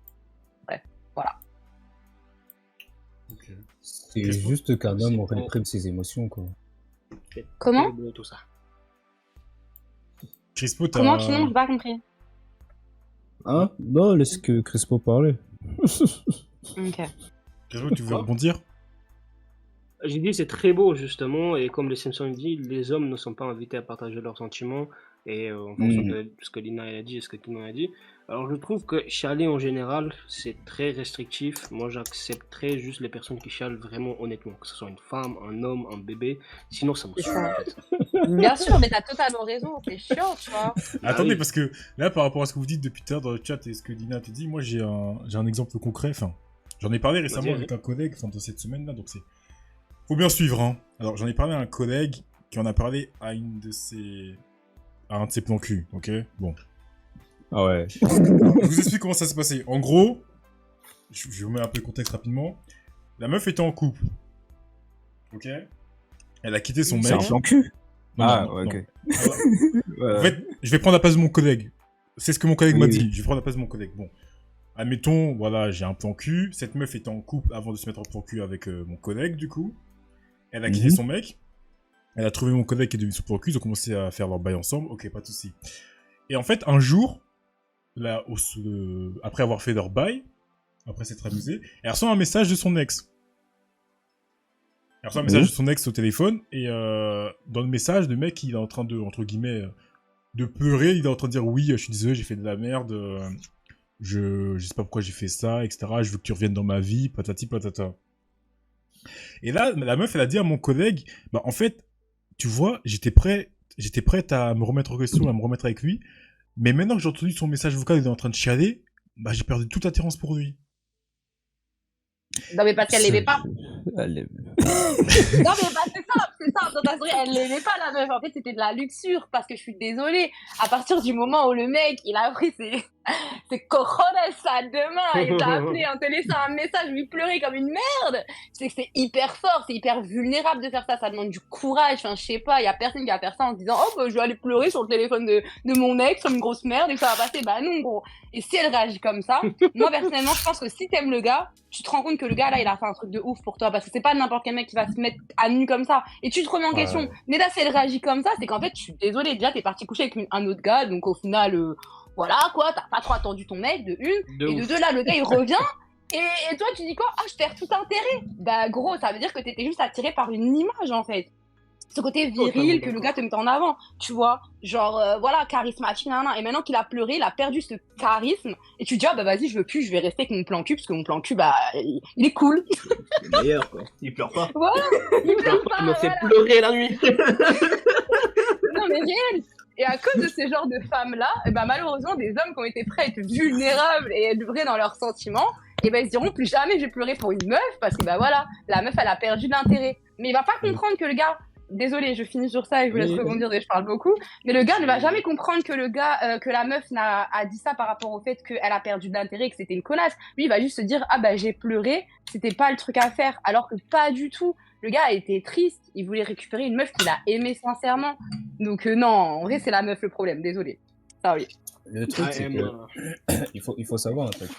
Bref, voilà. Okay. C'est juste qu'un homme réprime ses émotions, quoi. Comment? Tout ça. Crispo, t'as... Comment, Kinon? J'ai pas compris. Hein? Non, laisse que Crispo parler. Ok. Crispo, tu veux rebondir? J'ai dit c'est très beau justement, et comme les Simpsons dit, les hommes ne sont pas invités à partager leurs sentiments, et en fonction de ce que Lina a dit et ce que Kinon a dit. Alors je trouve que chialer en général c'est très restrictif. Moi j'accepterais juste les personnes qui chialent vraiment honnêtement, que ce soit une femme, un homme, un bébé, sinon ça me saoule en fait. Bien sûr, mais t'as totalement raison, c'est chiant, tu vois. Attendez, parce que là par rapport à ce que vous dites depuis tout à l'heure dans le chat et ce que Lina te dit, moi j'ai un exemple concret, enfin j'en ai parlé récemment avec un collègue, enfin de cette semaine là, donc c'est... Faut bien suivre, hein. Alors, j'en ai parlé à un collègue qui en a parlé à un de ses plans cul, ok? Bon. Ah ouais. Alors, je vous explique comment ça s'est passé. En gros, je vous mets un peu le contexte rapidement. La meuf était en couple, ok? Elle a quitté son mec. C'est un plan cul? Non, ok. Alors, en fait, je vais prendre la place de mon collègue. C'est ce que mon collègue m'a dit. Je vais prendre la place de mon collègue. Bon. Admettons, voilà, j'ai un plan cul. Cette meuf était en couple avant de se mettre en plan cul avec mon collègue, du coup. Elle a quitté son mec. Elle a trouvé mon collègue qui est devenu son plan cul. Ils ont commencé à faire leur bail ensemble. Ok, pas de soucis. Et en fait, un jour, après avoir fait leur bail, après s'être amusé, elle reçoit un message de son ex. Elle reçoit un message de son ex au téléphone, et dans le message, le mec, il est en train de, entre guillemets, de pleurer, il est en train de dire oui, je suis désolé, j'ai fait de la merde, je sais pas pourquoi j'ai fait ça, etc. Je veux que tu reviennes dans ma vie, patati patata. Et là, la meuf, elle a dit à mon collègue, bah en fait, tu vois, j'étais prête à me remettre en question, à me remettre avec lui, mais maintenant que j'ai entendu son message vocal, il est en train de chialer, bah j'ai perdu toute attirance pour lui. Non, mais parce qu'elle l'aimait pas. Elle l'aime. Non, mais bah, c'est ça. Dans ta story, elle l'aimait pas, la meuf. En fait, c'était de la luxure. Parce que je suis désolée. À partir du moment où le mec, il a pris ses cojones à deux mains, il t'a appelé en te laissant un message, lui pleurer comme une merde. C'est que c'est hyper fort, c'est hyper vulnérable de faire ça. Ça demande du courage. Enfin, je sais pas, il y a personne qui va faire ça en se disant, oh, bah, je vais aller pleurer sur le téléphone de mon ex comme une grosse merde et que ça va passer. Bah non, gros. Et si elle réagit comme ça, moi, personnellement, je pense que si t'aimes le gars, tu te rends compte que le gars, là, il a fait un truc de ouf pour toi. Parce que c'est pas n'importe quel mec qui va se mettre à nu comme ça. Et tu te remets en question. Mais là, si elle réagit comme ça, c'est qu'en fait, je suis désolée. Déjà, t'es parti coucher avec un autre gars. Donc, au final, voilà, quoi. T'as pas trop attendu ton mec, de une. Et de deux, là, le gars, il revient. Et toi, tu dis quoi? Ah, je perds tout intérêt. Bah, gros, ça veut dire que t'étais juste attiré par une image, en fait. Ce côté viril que le gars te met en avant, tu vois, genre voilà, charismatique, et maintenant qu'il a pleuré, il a perdu ce charisme, et tu te dis ah bah vas-y, je veux plus, je vais rester avec mon plan cul, parce que mon plan cul, bah il est cool. C'est le meilleur, quoi. Il pleure pas. Voilà, il pleure pas. Il me fait pleurer la nuit. Non mais réel. Et à cause de ce genre de femmes-là, bah, malheureusement, des hommes qui ont été prêts à être vulnérables et être vrais dans leurs sentiments, et ben ils se diront plus jamais je vais pleurer pour une meuf, parce que bah voilà, la meuf elle a perdu de l'intérêt. Mais il va pas comprendre que le gars, désolée, je finis sur ça et je vous laisse rebondir, je parle beaucoup. Mais le gars ne va jamais comprendre que le gars, que la meuf a dit ça par rapport au fait qu'elle a perdu de l'intérêt et que c'était une connasse. Lui, il va juste se dire, ah bah j'ai pleuré, c'était pas le truc à faire. Alors que pas du tout. Le gars a été triste, il voulait récupérer une meuf qu'il a aimée sincèrement. Donc non, en vrai, c'est la meuf le problème, désolé. Ah oui. Le truc, c'est que il faut savoir un truc.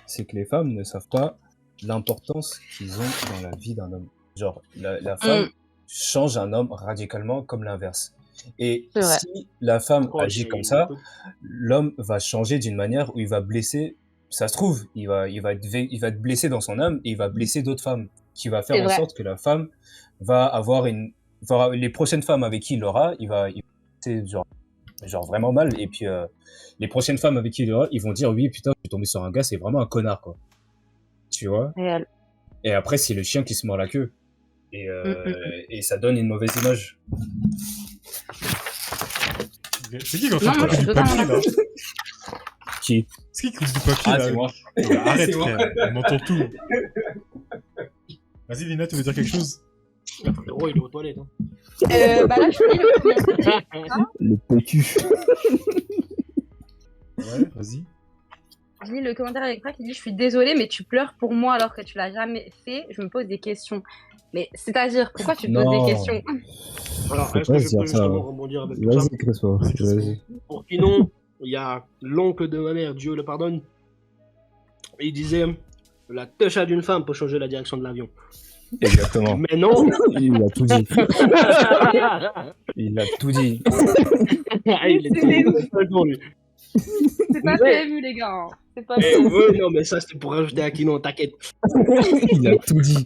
C'est que les femmes ne savent pas l'importance qu'ils ont dans la vie d'un homme. Genre, la femme change un homme radicalement comme l'inverse. Et si la femme agit comme ça, l'homme va changer d'une manière où il va blesser, ça se trouve, il va être blessé dans son âme et il va blesser d'autres femmes, qui va faire en sorte que la femme va avoir les prochaines femmes avec qui il aura, il va genre vraiment mal, et puis les prochaines femmes avec qui il aura, ils vont dire oui, putain, je suis tombé sur un gars, c'est vraiment un connard, quoi. Tu vois? Réel. Et après, c'est le chien qui se mord la queue. Et ça donne une mauvaise image. C'est qui qui est en train de couper du papier, là? Qui? C'est qui coupe du papier, là? C'est moi. Arrête, frère, on entend tout. Vas-y, Lina, tu veux dire quelque chose? Frérot, il est aux toilettes. Hein. Bah là, je suis le PQ. Ouais, vas-y. Je lis le commentaire avec toi qui dit « Je suis désolée, mais tu pleures pour moi alors que tu l'as jamais fait. Je me pose des questions. » Mais c'est-à-dire, pourquoi tu te poses des questions? Alors, est-ce que je peux justement rebondir avec tout ça? Vas-y. Pour Kinon, il y a l'oncle de ma mère, Dieu le pardonne. Il disait « La touche d'une femme peut changer la direction de l'avion. » Exactement. Mais non. Il a tout dit. Il a tout dit. C'est pas prévu, les gars. Hein. C'est pas prévu. Ouais, non, mais ça, c'était pour rajouter à Kinon, t'inquiète. Il a tout dit.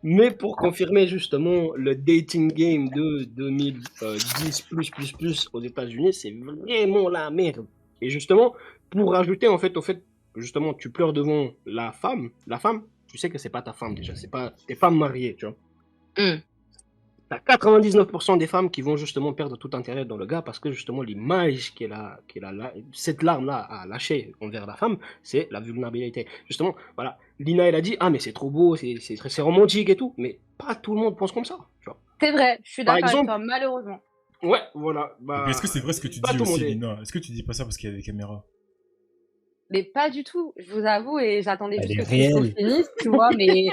Mais pour confirmer justement le dating game de 2010 plus aux États-Unis, c'est vraiment la merde. Et justement, pour rajouter en fait au fait que justement tu pleures devant la femme, tu sais que c'est pas ta femme déjà, c'est pas tes femmes mariées, tu vois. T'as 99% des femmes qui vont justement perdre tout intérêt dans le gars parce que justement l'image cette larme-là a lâché envers la femme, c'est la vulnérabilité. Justement, voilà, Lina elle a dit ah mais c'est trop beau, c'est romantique et tout, mais pas tout le monde pense comme ça, tu vois. C'est vrai, je suis d'accord avec toi, malheureusement. Ouais, voilà. Bah, mais est-ce que c'est vrai ce que tu dis aussi, Lina? Est-ce que tu dis pas ça parce qu'il y a des caméras? Mais pas du tout, je vous avoue, et j'attendais juste que tu finisse, tu vois, mais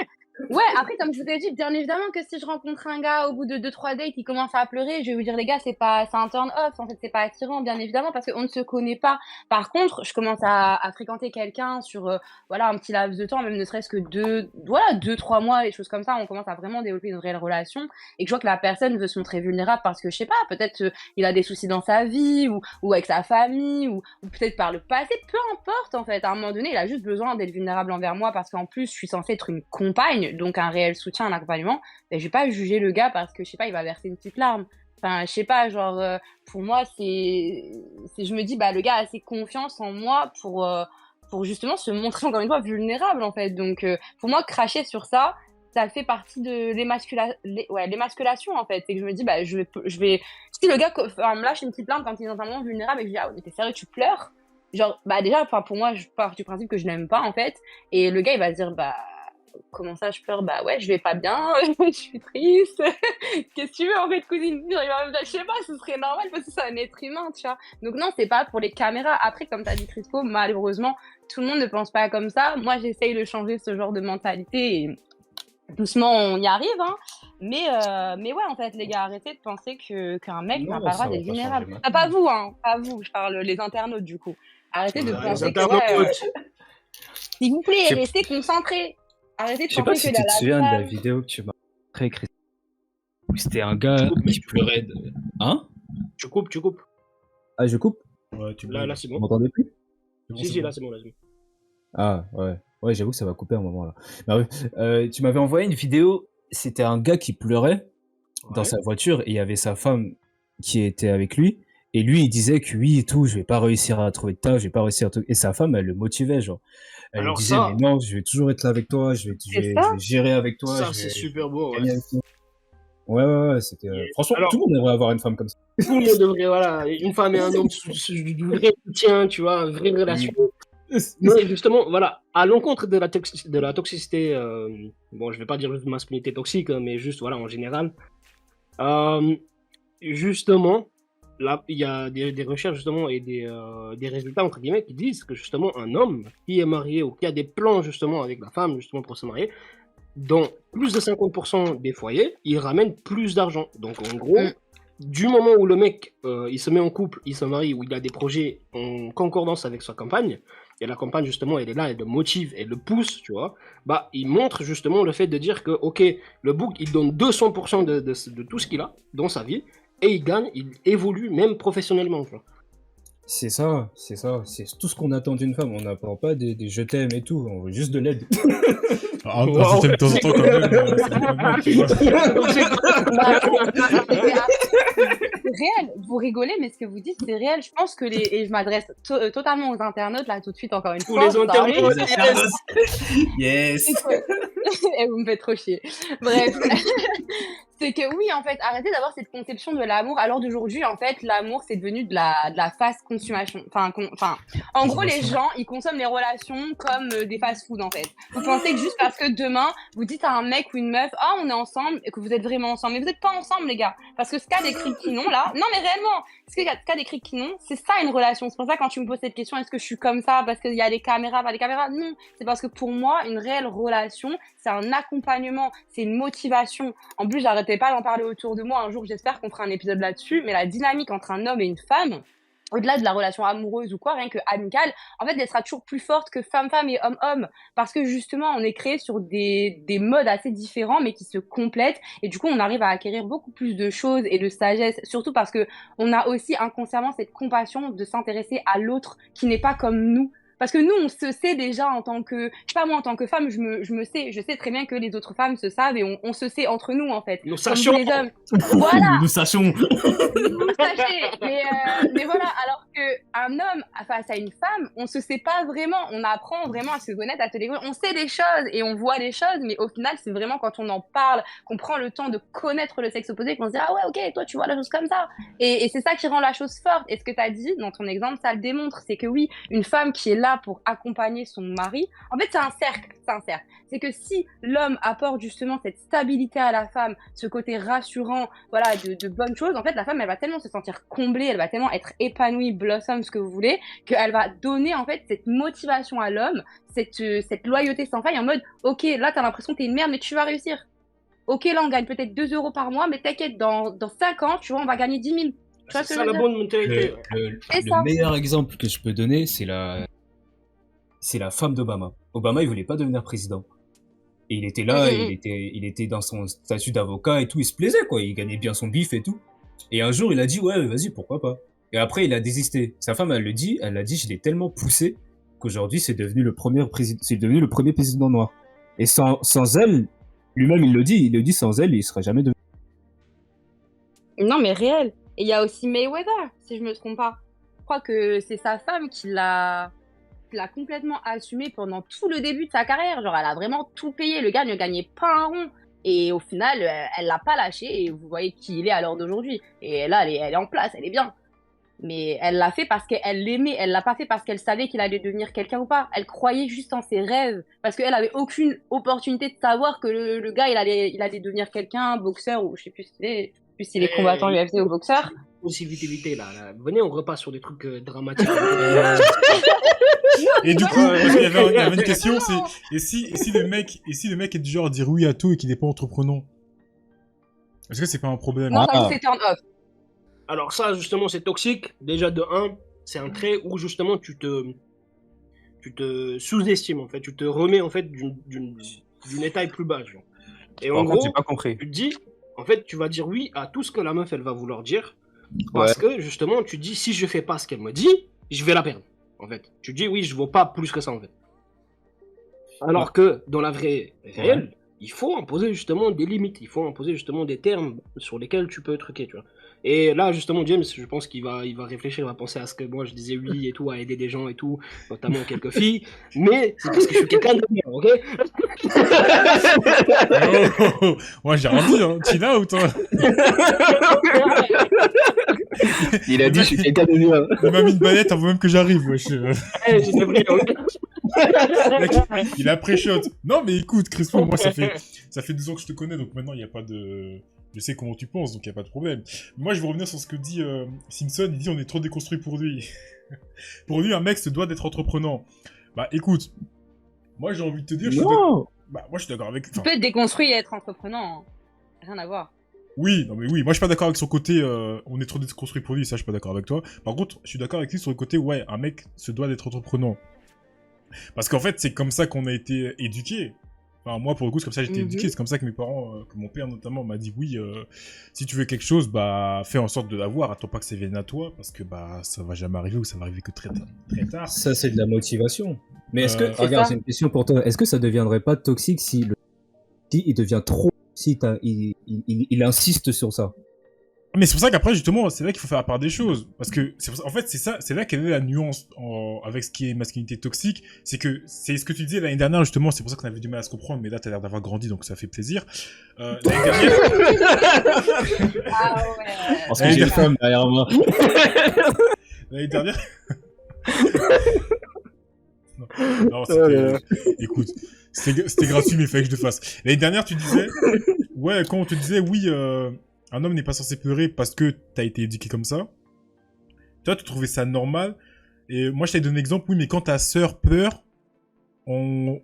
Ouais, après, comme je vous ai dit, bien évidemment que si je rencontre un gars au bout de 2-3 dates, il commence à pleurer, je vais vous dire, les gars, c'est un turn off, en fait, c'est pas attirant, bien évidemment, parce qu'on ne se connaît pas. Par contre, je commence à fréquenter quelqu'un sur, voilà, un petit laps de temps, même ne serait-ce que 2-3 mois, des choses comme ça, on commence à vraiment développer une réelle relation, et que je vois que la personne veut se montrer vulnérable parce que, je sais pas, peut-être il a des soucis dans sa vie, ou avec sa famille, ou peut-être par le passé, peu importe, en fait. À un moment donné, il a juste besoin d'être vulnérable envers moi, parce qu'en plus, je suis censée être une compagne, donc un réel soutien, un accompagnement, ben, je vais pas juger le gars parce que, je sais pas, il va verser une petite larme. Enfin, je sais pas, genre, pour moi, je me dis, bah, le gars a assez confiance en moi pour justement se montrer, encore une fois, vulnérable, en fait. Donc, pour moi, cracher sur ça, ça fait partie de l'émasculation, en fait. C'est que je me dis, bah, je vais, si le gars me lâche une petite larme quand il est dans un moment vulnérable et que je dis, ah, mais t'es sérieux, tu pleures? Genre, bah, déjà, enfin, pour moi, je pars du principe que je n'aime pas, en fait. Et le gars, il va se dire, bah, comment ça, je pleure? Bah ouais, je vais pas bien, je suis triste. Qu'est-ce que tu veux, en fait, cousine? Il va me dire, je sais pas, ce serait normal parce que c'est un être humain, tu vois. Donc non, c'est pas pour les caméras. Après, comme t'as dit, Crispo, malheureusement, tout le monde ne pense pas comme ça. Moi, j'essaye de changer ce genre de mentalité et doucement, on y arrive, hein. Mais ouais, en fait, les gars, arrêtez de penser qu'un mec n'a pas le droit d'être vulnérable. Ah, pas vous, hein, pas vous, je parle les internautes, du coup. Arrêtez de penser que, ouais, s'il vous plaît, restez concentrés. Arrêtez de Je sais pas si tu te souviens de la vidéo que tu m'as montrée, Christophe. C'était un gars qui pleurait de... Hein? Tu coupes. Ah, je coupe? Ouais, Là, c'est bon. Vous m'entendez plus? Si, là, c'est bon, là, c'est bon. Ah, ouais. Ouais, j'avoue que ça va couper un moment, là. Bah oui. Tu m'avais envoyé une vidéo, c'était un gars qui pleurait dans sa voiture, et il y avait sa femme qui était avec lui, et lui, il disait que oui et tout, je vais pas réussir à trouver de taf, je vais pas réussir à trouver... Et sa femme, elle le motivait, genre. Elle lui disait, mais non, je vais toujours être là avec toi, je vais gérer avec toi. Ça, c'est super beau, ouais. Ouais, c'était... Franchement, tout le monde devrait avoir une femme comme ça. Tout le monde devrait, voilà, une femme et un homme, du vrai soutien, tu vois, vraie relation. Mais justement, voilà, à l'encontre de la toxicité, bon, je vais pas dire juste masculinité toxique, mais juste, voilà, en général. Justement, là, il y a des recherches, justement, et des résultats, entre guillemets, qui disent que, justement, un homme qui est marié ou qui a des plans, justement, avec la femme, justement, pour se marier, dans plus de 50% des foyers, il ramène plus d'argent. Donc, en gros, du moment où le mec, il se met en couple, il se marie, ou il a des projets en concordance avec sa compagne, et la compagne, justement, elle est là, elle le motive, elle le pousse, tu vois, bah, il montre, justement, le fait de dire que, ok, le bouc, il donne 200% de tout ce qu'il a dans sa vie, et il gagne, il évolue, même professionnellement, tu vois. C'est ça, c'est tout ce qu'on attend d'une femme. On n'attend pas des je t'aime et tout, on veut juste de l'aide. On s'aime de temps en temps quand même, c'est pas mal, tu vois. C'est réel, vous rigolez, mais ce que vous dites, c'est réel. Je pense que et je m'adresse totalement aux internautes, là, tout de suite, encore une fois. Tous les internautes, yes. Et vous me faites trop chier. Bref. C'est que oui, en fait, arrêtez d'avoir cette conception de l'amour. À l'heure d'aujourd'hui, en fait, l'amour, c'est devenu de la fast consommation. En gros, les gens, ils consomment les relations comme des fast-food, en fait. Vous pensez que juste parce que demain, vous dites à un mec ou une meuf, ah, on est ensemble, et que vous êtes vraiment ensemble. Mais vous n'êtes pas ensemble, les gars. Parce que ce qu'a décrit Kinon, là, non, mais réellement, ce qu'a décrit Kinon, c'est ça une relation. C'est pour ça, quand tu me poses cette question, est-ce que je suis comme ça parce qu'il y a des caméras, pas des caméras? Non. C'est parce que pour moi, une réelle relation, c'est un accompagnement, c'est une motivation. En plus, j'arrêtais pas d'en parler autour de moi. Un jour, j'espère qu'on fera un épisode là-dessus. Mais la dynamique entre un homme et une femme, au-delà de la relation amoureuse ou quoi, rien que amicale, en fait, elle sera toujours plus forte que femme-femme et homme-homme. Parce que justement, on est créé sur des modes assez différents, mais qui se complètent. Et du coup, on arrive à acquérir beaucoup plus de choses et de sagesse. Surtout parce que on a aussi inconsciemment cette compassion de s'intéresser à l'autre qui n'est pas comme nous. Parce que nous, on se sait déjà en tant que... Je sais pas, moi, en tant que femme, je sais très bien que les autres femmes se savent et on se sait entre nous, en fait. Nous sachons. Les hommes. Voilà. Nous sachons. Vous le sachez. Mais voilà, alors qu'un homme face à une femme, on se sait pas vraiment. On apprend vraiment à se connaître, à se découvrir. On sait des choses et on voit des choses, mais au final, c'est vraiment quand on en parle, qu'on prend le temps de connaître le sexe opposé, qu'on se dit, ah ouais, ok, toi, tu vois la chose comme ça. Et c'est ça qui rend la chose forte. Et ce que tu as dit dans ton exemple, ça le démontre. C'est que oui, une femme qui est là là pour accompagner son mari. En fait, c'est un cercle. C'est que si l'homme apporte justement cette stabilité à la femme, ce côté rassurant, voilà, de bonnes choses, en fait, la femme, elle va tellement se sentir comblée, elle va tellement être épanouie, blossom, ce que vous voulez, qu'elle va donner, en fait, cette motivation à l'homme, cette loyauté sans faille en mode, ok, là, t'as l'impression que t'es une merde, mais tu vas réussir. Ok, là, on gagne peut-être 2 euros par mois, mais t'inquiète, dans 5 ans, tu vois, on va gagner 10 000. C'est ça la bonne mentalité. Le meilleur exemple que je peux donner, c'est la femme d'Obama. Obama, il voulait pas devenir président. Et il était là, il était dans son statut d'avocat et tout, il se plaisait, quoi. Il gagnait bien son bif et tout. Et un jour, il a dit, ouais, vas-y, pourquoi pas. Et après, il a désisté. Sa femme, elle a dit, je l'ai tellement poussé qu'aujourd'hui, c'est devenu le premier président noir. Et sans elle, lui-même, il le dit, sans elle, il serait jamais devenu. Non, mais réel. Et il y a aussi Mayweather, si je me trompe pas. Je crois que c'est sa femme qui l'a complètement assumé pendant tout le début de sa carrière. Genre, elle a vraiment tout payé. Le gars ne gagnait pas un rond. Et au final, elle l'a pas lâché. Et vous voyez qui il est à l'heure d'aujourd'hui. Et là, elle est en place, elle est bien. Mais elle l'a fait parce qu'elle l'aimait. Elle l'a pas fait parce qu'elle savait qu'il allait devenir quelqu'un ou pas. Elle croyait juste en ses rêves. Parce qu'elle avait aucune opportunité de savoir que le gars, il allait devenir quelqu'un, boxeur ou je sais plus ce qu'il est. Plus s'il est combattant UFC ou boxeur. Possibilité là. Venez, on repasse sur des trucs dramatiques. Et du coup, parce qu'il y avait une question, c'est et si le mec est du genre à dire oui à tout et qu'il n'est pas entreprenant, est-ce que c'est pas un problème? Non, ça c'est turn off. Alors ça, justement, c'est toxique. Déjà de 1, c'est un trait où justement tu te sous-estimes en fait, tu te remets en fait d'une étape plus bas. Genre. Et en gros, j'ai pas compris. Tu te dis. En fait, tu vas dire oui à tout ce que la meuf, elle va vouloir dire. Parce que, justement, tu dis, si je fais pas ce qu'elle me dit, je vais la perdre. En fait, tu dis oui, je vaux pas plus que ça, en fait. Alors que, dans la vraie réelle, il faut imposer justement des limites. Il faut imposer justement des termes sur lesquels tu peux truquer, tu vois. Et là, justement, James, je pense qu'il va réfléchir, il va penser à ce que moi, je disais oui et tout, à aider des gens et tout, notamment quelques filles. Mais c'est parce que je suis quelqu'un de bien, ok? Moi, j'ai rien dit, hein. Tina ou toi? Il a dit, je suis quelqu'un de bien. Il m'a mis une banette avant même que j'arrive, wesh. J'ai pris, Il a pré-shot. Non, mais écoute, Crispin, moi, ça fait 2 ans que je te connais, donc maintenant, il n'y a pas de... Je sais comment tu penses, donc il n'y a pas de problème. Moi, je veux revenir sur ce que dit Simpson. Il dit on est trop déconstruit pour lui. Pour lui, un mec se doit d'être entreprenant. Bah, écoute, moi, j'ai envie de te dire... moi, je suis d'accord avec... Tu peux être déconstruit et être entreprenant. Rien à voir. Oui, non mais oui, moi je suis pas d'accord avec son côté on est trop déconstruit pour lui, ça je suis pas d'accord avec toi. Par contre, je suis d'accord avec lui sur le côté ouais, un mec se doit d'être entreprenant. Parce qu'en fait, c'est comme ça qu'on a été éduqués. Enfin, moi pour le coup, c'est comme ça que j'ai été éduqué, c'est comme ça que mes parents, que mon père notamment m'a dit oui, si tu veux quelque chose, bah fais en sorte de l'avoir, attends pas que ça vienne à toi parce que bah ça va jamais arriver ou ça va arriver que très tard. Ça c'est de la motivation. Mais est-ce que regarde, j'ai une question pour toi, est-ce que ça deviendrait pas toxique si il devient trop si il insiste sur ça. Mais c'est pour ça qu'après, justement, c'est là qu'il faut faire la part des choses. Parce que, en fait, c'est là quelle est la nuance avec ce qui est masculinité toxique. C'est que, c'est ce que tu disais l'année dernière, justement, c'est pour ça qu'on avait du mal à se comprendre, mais là, t'as l'air d'avoir grandi, donc ça fait plaisir. L'année dernière... Ah ouais. Parce que j'ai une femme derrière moi. L'année dernière... non, c'était... Écoute, c'était gratuit, mais il fallait que je le fasse. L'année dernière, tu disais... Ouais, quand on te disait, oui, un homme n'est pas censé pleurer parce que t'as été éduqué comme ça. Toi, tu trouvais ça normal. Et moi, je t'ai donné l'exemple, oui, mais quand ta sœur pleure, on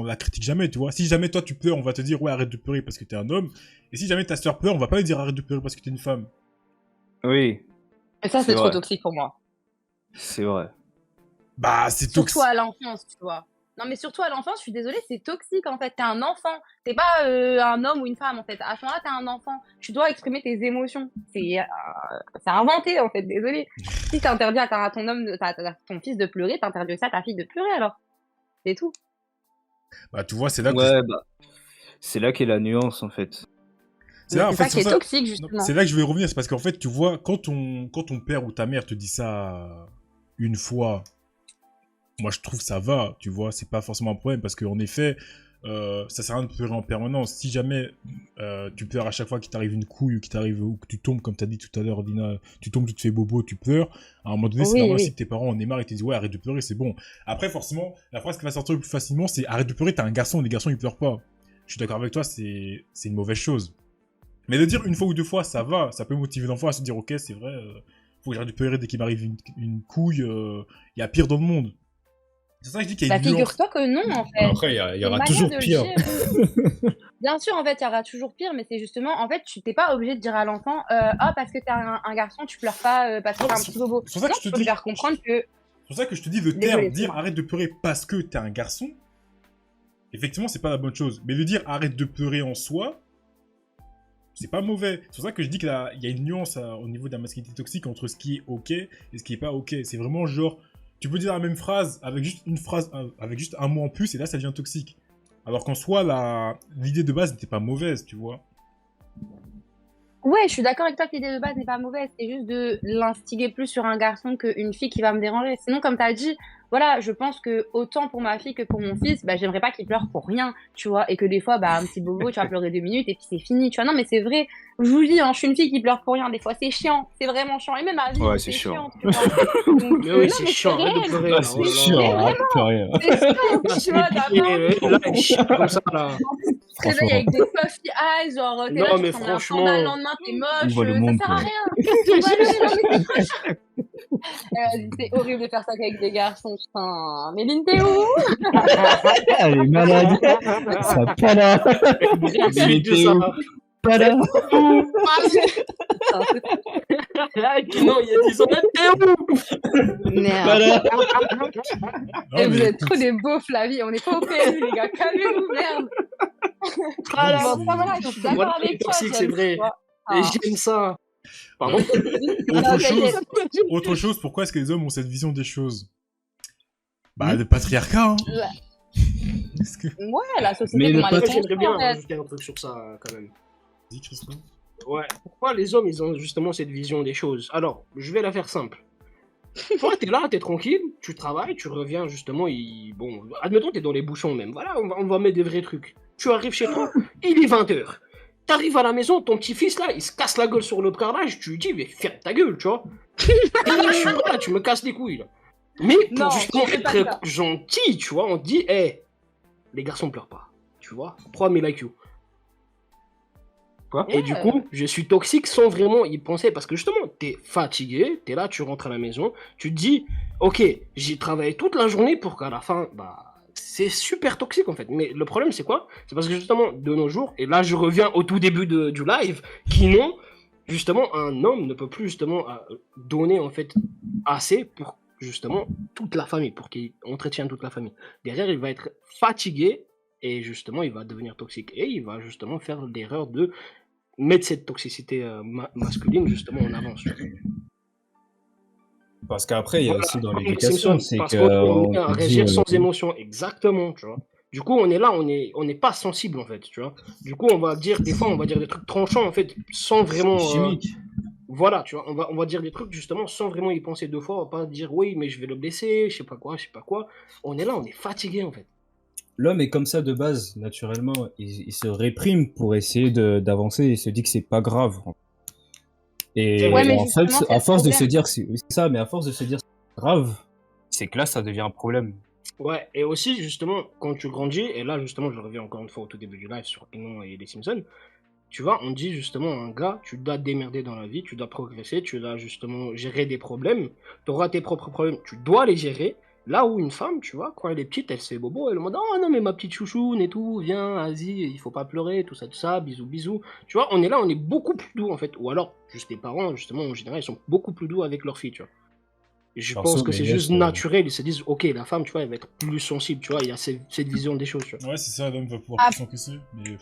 la critique jamais, tu vois. Si jamais toi, tu pleures, on va te dire, ouais, arrête de pleurer parce que t'es un homme. Et si jamais ta sœur pleure, on va pas lui dire, arrête de pleurer parce que t'es une femme. Oui. Et ça, c'est trop toxique pour moi. C'est vrai. Bah, c'est toxique. Surtout à l'enfance, tu vois. Non, mais surtout à l'enfance, je suis désolée, c'est toxique en fait. T'es un enfant, t'es pas un homme ou une femme en fait. À ce moment-là, t'es un enfant. Tu dois exprimer tes émotions. C'est inventé en fait, désolée. Si t'interdis à ton fils de pleurer, t'interdis aussi à ta fille de pleurer alors. C'est tout. Bah, tu vois, c'est là que. Ouais, bah. C'est là qu'est la nuance en fait. C'est ça qui est toxique justement. C'est là que je vais revenir, c'est parce qu'en fait, tu vois, quand ton père ou ta mère te dit ça une fois. Moi, je trouve que ça va, tu vois, c'est pas forcément un problème parce qu'en effet, ça sert à rien de pleurer en permanence. Si jamais tu pleures à chaque fois qu'il t'arrive une couille ou qu'il t'arrive ou que tu tombes, comme t'as dit tout à l'heure, Dina, tu tombes, tu te fais bobo, tu pleures. À un moment donné, c'est normal si tes parents en aient marre et te disent ouais, arrête de pleurer, c'est bon. Après, forcément, la phrase qui va sortir le plus facilement, c'est arrête de pleurer, t'es un garçon, les garçons ils pleurent pas. Je suis d'accord avec toi, c'est une mauvaise chose. Mais de dire une fois ou deux fois, ça va, ça peut motiver l'enfant à se dire ok, c'est vrai, faut que j'arrête de pleurer dès qu'il m'arrive une couille, il y a pire dans le monde. C'est ça que je dis qu'il y a une nuance. Figure-toi que non, en fait. Après, il y aura toujours pire. Bien sûr, en fait, il y aura toujours pire, mais c'est justement, en fait, tu t'es pas obligé de dire à l'enfant, ah, parce que t'es un garçon, tu pleures pas parce que t'es un petit bobo. C'est pour ça que je te dis. Faire comprendre que. C'est pour ça que je te dis le terme, dire arrête de pleurer parce que t'es un garçon. Effectivement, c'est pas la bonne chose. Mais de dire arrête de pleurer en soi, c'est pas mauvais. C'est pour ça que je dis qu'il y a une nuance au niveau de la masculinité toxique entre ce qui est ok et ce qui est pas ok. C'est vraiment genre, tu peux dire la même phrase avec juste une phrase, avec juste un mot en plus et là ça devient toxique. Alors qu'en soi, l'idée de base n'était pas mauvaise, tu vois. Ouais, je suis d'accord avec toi que l'idée de base n'est pas mauvaise. C'est juste de l'instiguer plus sur un garçon qu'une fille qui va me déranger. Sinon, comme t'as dit, voilà, je pense que autant pour ma fille que pour mon fils, bah, j'aimerais pas qu'il pleure pour rien, tu vois. Et que des fois, bah, un petit bobo, tu vas pleurer 2 minutes et puis c'est fini, tu vois. Non, mais c'est vrai. Je vous dis, hein, je suis une fille qui pleure pour rien. Des fois, c'est chiant. C'est vraiment chiant. Et même à vie, Ouais, c'est c'est chiant. chiant, tu vois. Donc, Mais oui, non, c'est mais chiant, arrête de réel. pleurer. Ah, là, c'est oh là chiant, là. arrête de pleurer. C'est chiant, Là, tu vois, t'as plein là, il chie comme ça, là. tu te réveilles avec des puffy eyes, genre, t'es Non, là, tu mais sens un franchement- panda, le lendemain, t'es On moche, voit le monde, ça sert à quoi. rien. Tu vas lever, non, mais c'est horrible de faire ça qu'avec des garçons, putain. Méline, t'es où? Elle est malade. Ça pas là. Gratuit de ça. Pas là. Non, il y a 10 ans, t'es où? Merde. Pas là. Non, Et vous mais êtes trop des beaufs, la vie. On n'est pas au PMU, les gars. Calmez-vous, merde. Voilà. Bon, ça, voilà, je suis d'accord Voilà, avec les toi. toxiques, c'est j'aime, vrai. tu vois. Et Ah. j'aime ça. Pardon? autre chose, pourquoi est-ce que les hommes ont cette vision des choses? Bah, Hmm. le patriarcat, hein. Ouais. Est-ce que... Ouais, la société, Mais le comment elle est patron- J'aimerais bien construite, en fait. rajouter un truc sur ça, quand même. Dis, Christophe. Ouais. Pourquoi les hommes, ils ont justement cette vision des choses? Alors, je vais la faire simple. Toi, t'es là, t'es tranquille, tu travailles, tu reviens justement, bon, admettons, t'es dans les bouchons même. Voilà, on va mettre des vrais trucs. Tu arrives chez toi, il est 20h. T'arrives à la maison, ton petit-fils là, il se casse la gueule sur le carrelage, tu lui dis, mais ferme ta gueule, tu vois. Et là, je suis là, tu me casses les couilles, là. Mais pour Non, justement je fais pas être ça. gentil, tu vois, on te dit, hé, les garçons pleurent pas, tu vois, 3000 IQ. Quoi? Et du coup, je suis toxique sans vraiment y penser parce que justement, t'es fatigué, t'es là, tu rentres à la maison, tu te dis, ok, j'ai travaillé toute la journée pour qu'à la fin, bah, c'est super toxique en fait. Mais le problème, c'est quoi? C'est parce que justement, de nos jours, et là, je reviens au tout début du live, qui non, justement, un homme ne peut plus justement donner en fait assez pour justement toute la famille, pour qu'il entretienne toute la famille. Derrière, il va être fatigué et justement, il va devenir toxique et il va justement faire l'erreur de mettre cette toxicité masculine justement en avance. Parce qu'après, il y a Voilà, aussi dans comme l'éducation, Simpson, c'est parce que. qu'on est à on te réagir dit, sans émotion, exactement, tu vois. Du coup, on est là, on n'est pas sensible en fait, tu vois. Du coup, on va dire des fois, on va dire des trucs tranchants en fait, sans vraiment. chimique. Voilà, tu vois, on va dire des trucs justement sans vraiment y penser deux fois, on va pas dire oui, mais je vais le blesser, je sais pas quoi. On est là, on est fatigué en fait. L'homme est comme ça de base, naturellement. Il se réprime pour essayer d'avancer et se dit que c'est pas grave. Et Ouais, mais en justement, fait, c'est à le force de se problème. dire que c'est ça, mais à force de se dire que c'est grave, c'est que là, ça devient un problème. Ouais, et aussi justement, quand tu grandis, et là justement, je reviens encore une fois au tout début du live sur Pinon et les Simpsons, tu vois, on dit justement à un gars, tu dois te démerder dans la vie, tu dois progresser, tu dois justement gérer des problèmes, tu auras tes propres problèmes, tu dois les gérer. Là où une femme, tu vois, quand elle est petite, elle se fait bobo, elle demande oh non, mais ma petite chouchoune et tout, viens, vas-y, il faut pas pleurer, tout ça, bisous, bisous. Tu vois, on est là, on est beaucoup plus doux en fait. Ou alors, juste les parents, justement, en général, ils sont beaucoup plus doux avec leur fille, tu vois. Et je Perso, pense que mais c'est yes, juste naturel, ils se disent ok, la femme, tu vois, elle va être plus sensible, tu vois, il y a cette vision des choses, tu vois. Ouais, c'est ça, l'homme va pouvoir plus s'encaisser. Mais...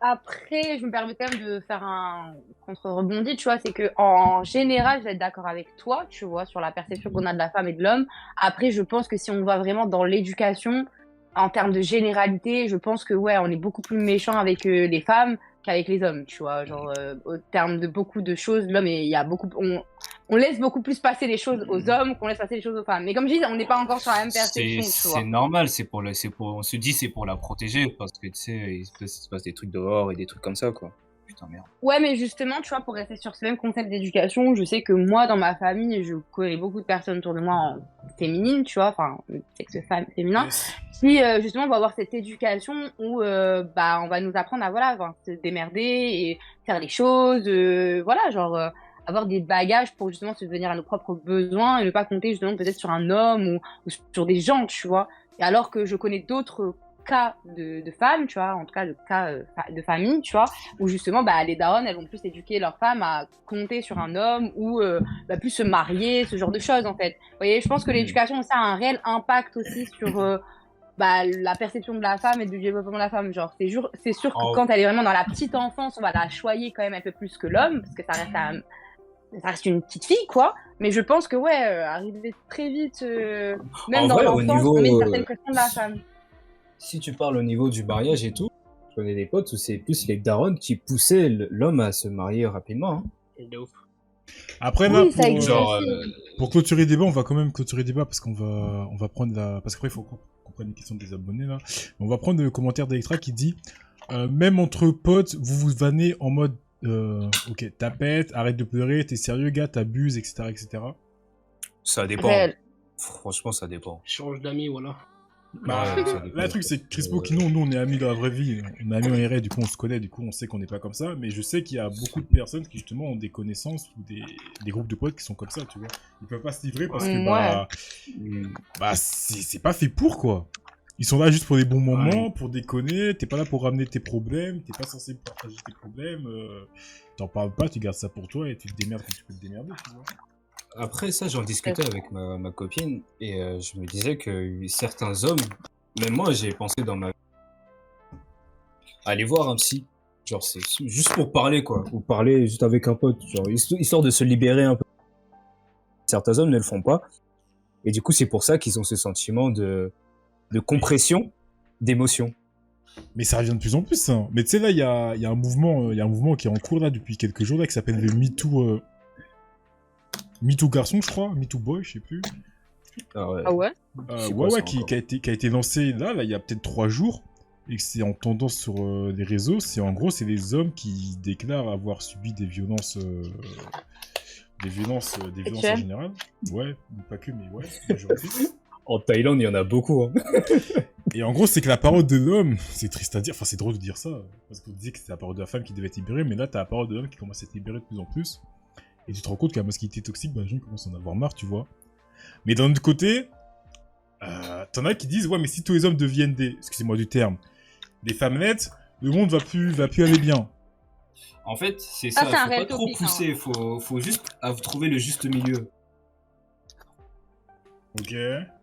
Après, je me permets quand même de faire un contre-rebondi, tu vois, c'est que en général, je vais être d'accord avec toi, tu vois, sur la perception qu'on a de la femme et de l'homme. Après, je pense que si on va vraiment dans l'éducation, en termes de généralité, je pense que ouais, on est beaucoup plus méchant avec les femmes qu'avec les hommes, tu vois, genre au terme de beaucoup de choses, l'homme, il y a beaucoup, on laisse beaucoup plus passer les choses aux hommes qu'on laisse passer les choses aux femmes. Mais comme je dis, on n'est pas encore sur la même perception, tu vois. C'est normal, on se dit c'est pour la protéger parce que tu sais, il se passe des trucs dehors et des trucs comme ça, quoi. Putain, merde. Ouais, mais justement, tu vois, pour rester sur ce même concept d'éducation, je sais que moi, dans ma famille, je connais beaucoup de personnes autour de moi féminines, tu vois, enfin, sexe féminin, qui, justement, vont avoir cette éducation où, bah, on va nous apprendre à, voilà, enfin, se démerder et faire les choses, voilà, genre, avoir des bagages pour, justement, subvenir à nos propres besoins et ne pas compter, justement, peut-être sur un homme ou sur des gens, tu vois. Et alors que je connais d'autres cas de femmes, tu vois, en tout cas de cas de famille, tu vois, où justement bah, les darons, elles vont plus éduquer leurs femmes à compter sur un homme ou bah, plus se marier, ce genre de choses en fait. Vous voyez, je pense que l'éducation ça a un réel impact aussi sur bah, la perception de la femme et du développement de la femme. Genre, c'est sûr que quand elle est vraiment dans la petite enfance, on va la choyer quand même un peu plus que l'homme, parce que ça reste une petite fille, quoi. Mais je pense que, ouais, arriver très vite, même dans l'enfance, on met une certaine pression de la femme. Si tu parles au niveau du mariage et tout, je connais des potes où c'est plus les darons qui poussaient l'homme à se marier rapidement. Hein. Après, là, pour clôturer le débat, on va quand même clôturer le débat parce qu'on va prendre parce qu'après, il faut qu'on prenne les questions des abonnés, là. On va prendre le commentaire d'Electra qui dit même entre potes, vous vous vannez en mode ok, tapette, arrête de pleurer, t'es sérieux, gars, t'abuses, etc., etc. Ça dépend. Franchement, ça dépend. Change d'amis, voilà. Bah, là, le truc, c'est que Crispo, qui nous, on est amis dans la vraie vie. On est amis en RL, du coup, on se connaît, du coup, on sait qu'on n'est pas comme ça. Mais je sais qu'il y a beaucoup de personnes qui, justement, ont des connaissances ou des groupes de potes qui sont comme ça, tu vois. Ils peuvent pas se livrer parce que, bah c'est pas fait pour, quoi. Ils sont là juste pour des bons moments, pour déconner. T'es pas là pour ramener tes problèmes. T'es pas censé partager tes problèmes. T'en parles pas, tu gardes ça pour toi et tu te démerdes quand tu peux te démerder, tu vois. Après ça, j'en discutais avec ma copine et je me disais que certains hommes, même moi j'ai pensé dans ma vie, aller voir un psy, genre c'est juste pour parler quoi. Ou parler juste avec un pote, genre histoire de se libérer un peu. Certains hommes ne le font pas et du coup c'est pour ça qu'ils ont ce sentiment de compression d'émotions. Mais ça revient de plus en plus, hein. Mais tu sais là, il y a un mouvement qui est en cours là depuis quelques jours là qui s'appelle le MeToo. MeToo garçon, je crois, MeToo boy, je sais plus. Ah ouais ouais, qui a été lancé là, il y a peut-être 3 jours, et que c'est en tendance sur les réseaux. En gros, c'est les hommes qui déclarent avoir subi des violences en général. Ouais, pas que, mais ouais, majorité. En Thaïlande, il y en a beaucoup. Hein. Et en gros, c'est que la parole de l'homme, c'est triste à dire, enfin c'est drôle de dire ça, parce qu'on disait que c'était la parole de la femme qui devait être libérée, mais là, t'as la parole de l'homme qui commence à être libérée de plus en plus. Et tu te rends compte que la masculinité toxique, bah, les gens commencent à en avoir marre, tu vois. Mais d'un autre côté, t'en as qui disent, ouais, mais si tous les hommes deviennent excusez-moi du terme, des femmes nettes, le monde va plus aller bien. En fait, c'est ça, faut pas trop pousser, faut juste trouver le juste milieu. Ok.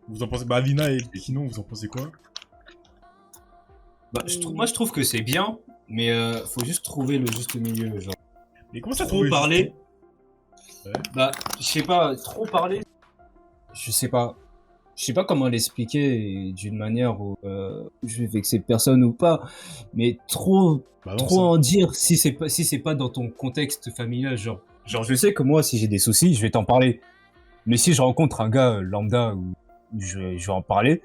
Vous en pensez, bah, Lina et Kino, vous en pensez quoi? Bah, moi, je trouve que c'est bien, mais faut juste trouver le juste milieu, genre. Mais comment ça, trop parler? Bah, je sais pas, trop parler. Je sais pas comment l'expliquer d'une manière où je vais vexer personne ou pas, mais trop en dire si c'est pas dans ton contexte familial, genre je sais que moi si j'ai des soucis, je vais t'en parler. Mais si je rencontre un gars lambda je vais en parler.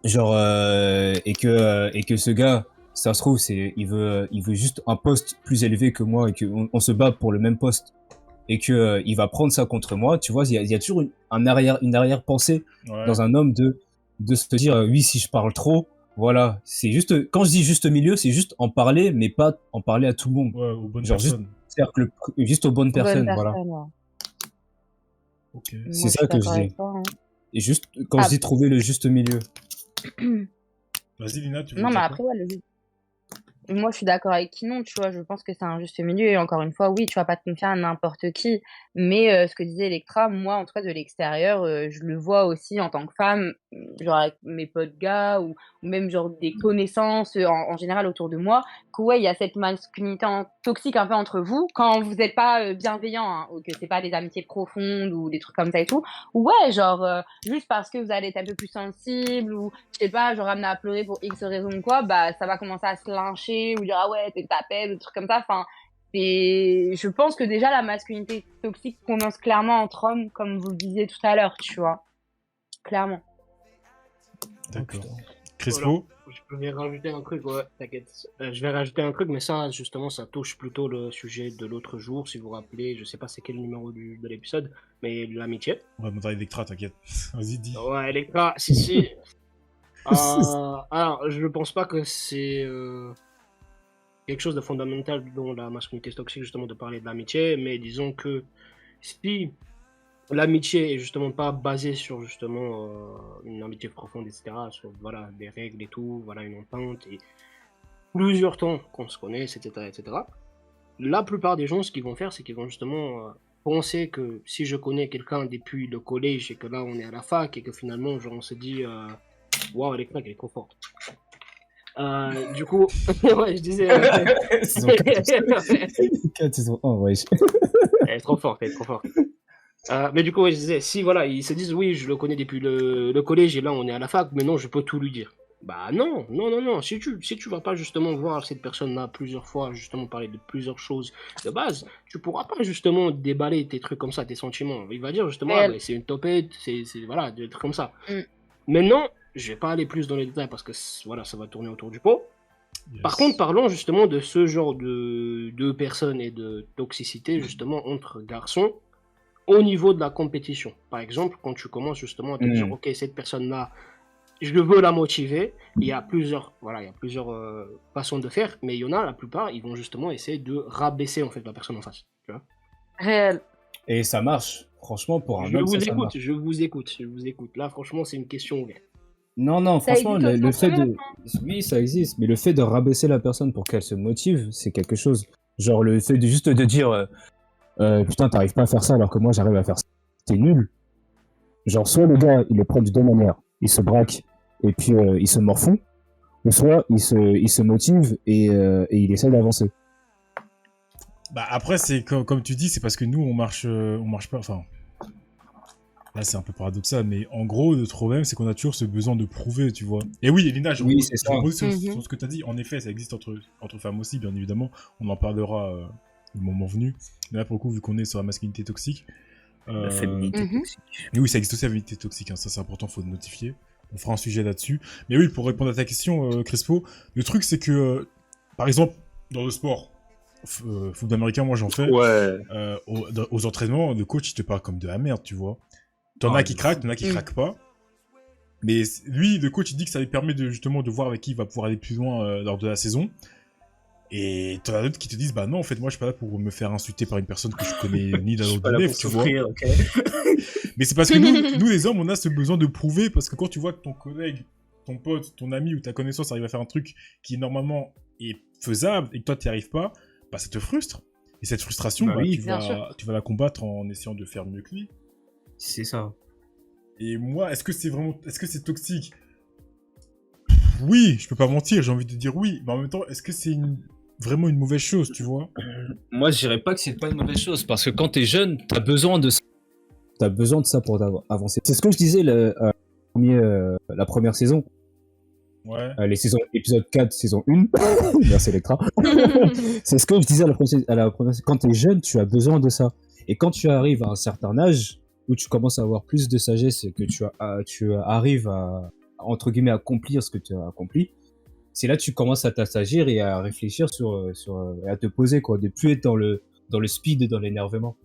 Genre et que ce gars, ça se trouve il veut juste un poste plus élevé que moi et que on se bat pour le même poste. Et que il va prendre ça contre moi, tu vois, il y a toujours une arrière-pensée dans un homme de se dire oui, si je parle trop, voilà, c'est juste, quand je dis juste milieu, c'est juste en parler, mais pas en parler à tout le monde. Ouais, aux bonnes personnes. Juste aux bonnes personnes, voilà. Ouais. Okay. C'est ça que je dis. Et juste, quand je dis trouver le juste milieu. Vas-y, Lina, tu veux Non, dire mais après, ouais, moi, je suis d'accord avec Kinon, tu vois, je pense que c'est un juste milieu, et encore une fois, oui, tu vas pas te confier à n'importe qui, mais ce que disait Electra, moi, en tout cas, de l'extérieur, je le vois aussi en tant que femme, genre avec mes potes gars, ou même genre des connaissances en général autour de moi, que ouais, il y a cette masculinité toxique un peu entre vous, quand vous n'êtes pas bienveillant, hein, ou que c'est pas des amitiés profondes, ou des trucs comme ça et tout, ou ouais, genre, juste parce que vous allez être un peu plus sensible, ou je sais pas, genre amener à pleurer pour X raison ou quoi, bah ça va commencer à se lyncher ou dire ah ouais t'es tapette ou des trucs comme ça, enfin je pense que déjà la masculinité toxique commence clairement entre hommes, comme vous le disiez tout à l'heure, tu vois. Clairement. D'accord. Crespo? Je vais rajouter un truc, ouais, t'inquiète. Je vais rajouter un truc, mais ça, justement, ça touche plutôt le sujet de l'autre jour, si vous vous rappelez. Je sais pas c'est quel numéro de l'épisode, mais l'amitié. On va monter Electra, t'inquiète. Vas-y, dis. Ouais, Electra, si. Alors, je ne pense pas que c'est quelque chose de fondamental dans la masculinité toxique, justement, de parler de l'amitié, mais disons que si l'amitié est justement pas basée sur justement une amitié profonde, etc., sur voilà, des règles et tout, voilà, une entente et plusieurs temps qu'on se connaît, etc., etc., la plupart des gens, ce qu'ils vont faire, c'est qu'ils vont justement penser que si je connais quelqu'un depuis le collège et que là on est à la fac et que finalement genre, on se dit waouh, elle est trop forte. Du coup, ouais, je disais. Saison 4, saison 1, ouais. Elle est trop forte, elle est trop forte. Mais du coup, ouais, je disais, si voilà, ils se disent oui, je le connais depuis le collège et là on est à la fac, maintenant je peux tout lui dire. Bah non. Si tu vas pas justement voir cette personne-là plusieurs fois, justement parler de plusieurs choses de base, tu pourras pas justement déballer tes trucs comme ça, tes sentiments. Il va dire justement, bah, c'est une topette, c'est voilà, des trucs comme ça. Maintenant, je vais pas aller plus dans les détails parce que voilà, ça va tourner autour du pot. Yes. Par contre, parlons justement de ce genre de personnes et de toxicité justement entre garçons au niveau de la compétition. Par exemple, quand tu commences justement à te dire, ok, cette personne-là, je veux la motiver, il y a plusieurs façons de faire, mais il y en a, la plupart, ils vont justement essayer de rabaisser en fait la personne en face. Tu vois ? Réel. Et ça marche, franchement, pour un je homme, vous ça écoute, marche. je vous écoute. Là, franchement, c'est une question ouverte. Non, Ça franchement, existe le fait de... hein. Oui, ça existe, mais le fait de rabaisser la personne pour qu'elle se motive, c'est quelque chose. Genre, le fait de juste de dire putain, t'arrives pas à faire ça alors que moi, j'arrive à faire ça. C'est nul. Genre, soit le gars, il le prend de deux manières. Il se braque et puis il se morfond, ou soit il se motive et il essaie d'avancer. Bah après, c'est comme tu dis, c'est parce que nous, on marche pas, enfin... Là, c'est un peu paradoxal, mais en gros, notre problème, c'est qu'on a toujours ce besoin de prouver, tu vois. Et oui, Elina, je Oui, c'est ça. rebondis sur ce que tu as dit. En effet, ça existe entre femmes aussi, bien évidemment. On en parlera le moment venu. Mais là, pour le coup, vu qu'on est sur la masculinité toxique... La féminité toxique. Mais oui, ça existe aussi la féminité toxique, hein. Ça, c'est important, faut le notifier. On fera un sujet là-dessus. Mais oui, pour répondre à ta question, Crespo, le truc, c'est que, par exemple, dans le sport, football américain, moi, j'en fais. Ouais. Aux entraînements, le coach, il te parle comme de la merde, tu vois. T'en as qui craquent, t'en as qui craquent pas. Mais lui, le coach, il dit que ça lui permet justement de voir avec qui il va pouvoir aller plus loin lors de la saison. Et t'en as d'autres qui te disent, bah non, en fait, moi, je suis pas là pour me faire insulter par une personne que je connais ni d'un autre élève, tu vois. Okay. Mais c'est parce que nous, les hommes, on a ce besoin de prouver, parce que quand tu vois que ton collègue, ton pote, ton ami ou ta connaissance arrive à faire un truc qui, normalement, est faisable, et que toi, t'y arrives pas, bah ça te frustre. Et cette frustration, tu vas la combattre en essayant de faire mieux que lui. C'est ça. Et moi, est-ce que c'est toxique? Oui, je peux pas mentir, j'ai envie de dire oui, mais en même temps, est-ce que c'est vraiment une mauvaise chose, tu vois? Moi, je dirais pas que c'est pas une mauvaise chose, parce que quand t'es jeune, t'as besoin de ça. T'as besoin de ça pour avancer. C'est ce que je disais la première saison. Ouais. Épisode 4, saison 1. Merci Electra. C'est ce que je disais à la première. Quand t'es jeune, tu as besoin de ça. Et quand tu arrives à un certain âge, où tu commences à avoir plus de sagesse et que tu arrives à, entre guillemets, accomplir ce que tu as accompli, c'est là que tu commences à t'assagir et à réfléchir et à te poser, quoi, de plus être dans le speed et dans l'énervement.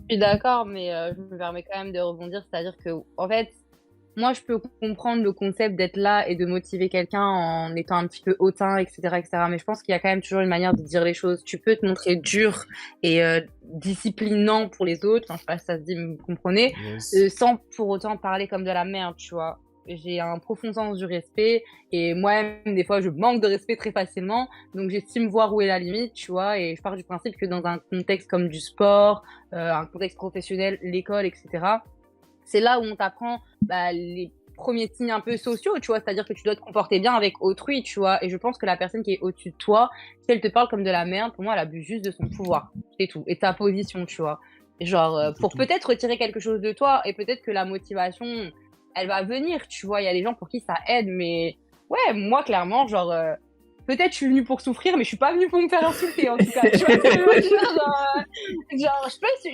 Je suis d'accord, mais je me permets quand même de rebondir, c'est-à-dire que, en fait, moi, je peux comprendre le concept d'être là et de motiver quelqu'un en étant un petit peu hautain, etc., etc. Mais je pense qu'il y a quand même toujours une manière de dire les choses. Tu peux te montrer dur et disciplinant pour les autres, enfin, je sais pas si ça se dit, vous comprenez, sans pour autant parler comme de la merde, tu vois. J'ai un profond sens du respect et moi-même, des fois, je manque de respect très facilement. Donc, j'estime voir où est la limite, tu vois. Et je pars du principe que dans un contexte comme du sport, un contexte professionnel, l'école, etc., c'est là où on t'apprend les premiers signes un peu sociaux, tu vois, c'est-à-dire que tu dois te comporter bien avec autrui, tu vois, et je pense que la personne qui est au-dessus de toi, si elle te parle comme de la merde, pour moi, elle abuse juste de son pouvoir, c'est tout, et de ta position, tu vois. Genre, pour peut-être retirer quelque chose de toi, et peut-être que la motivation, elle va venir, tu vois, il y a des gens pour qui ça aide, mais ouais, moi, clairement, genre, peut-être je suis venue pour souffrir, mais je suis pas venue pour me faire insulter, en tout cas. Tu vois ce que je veux dire,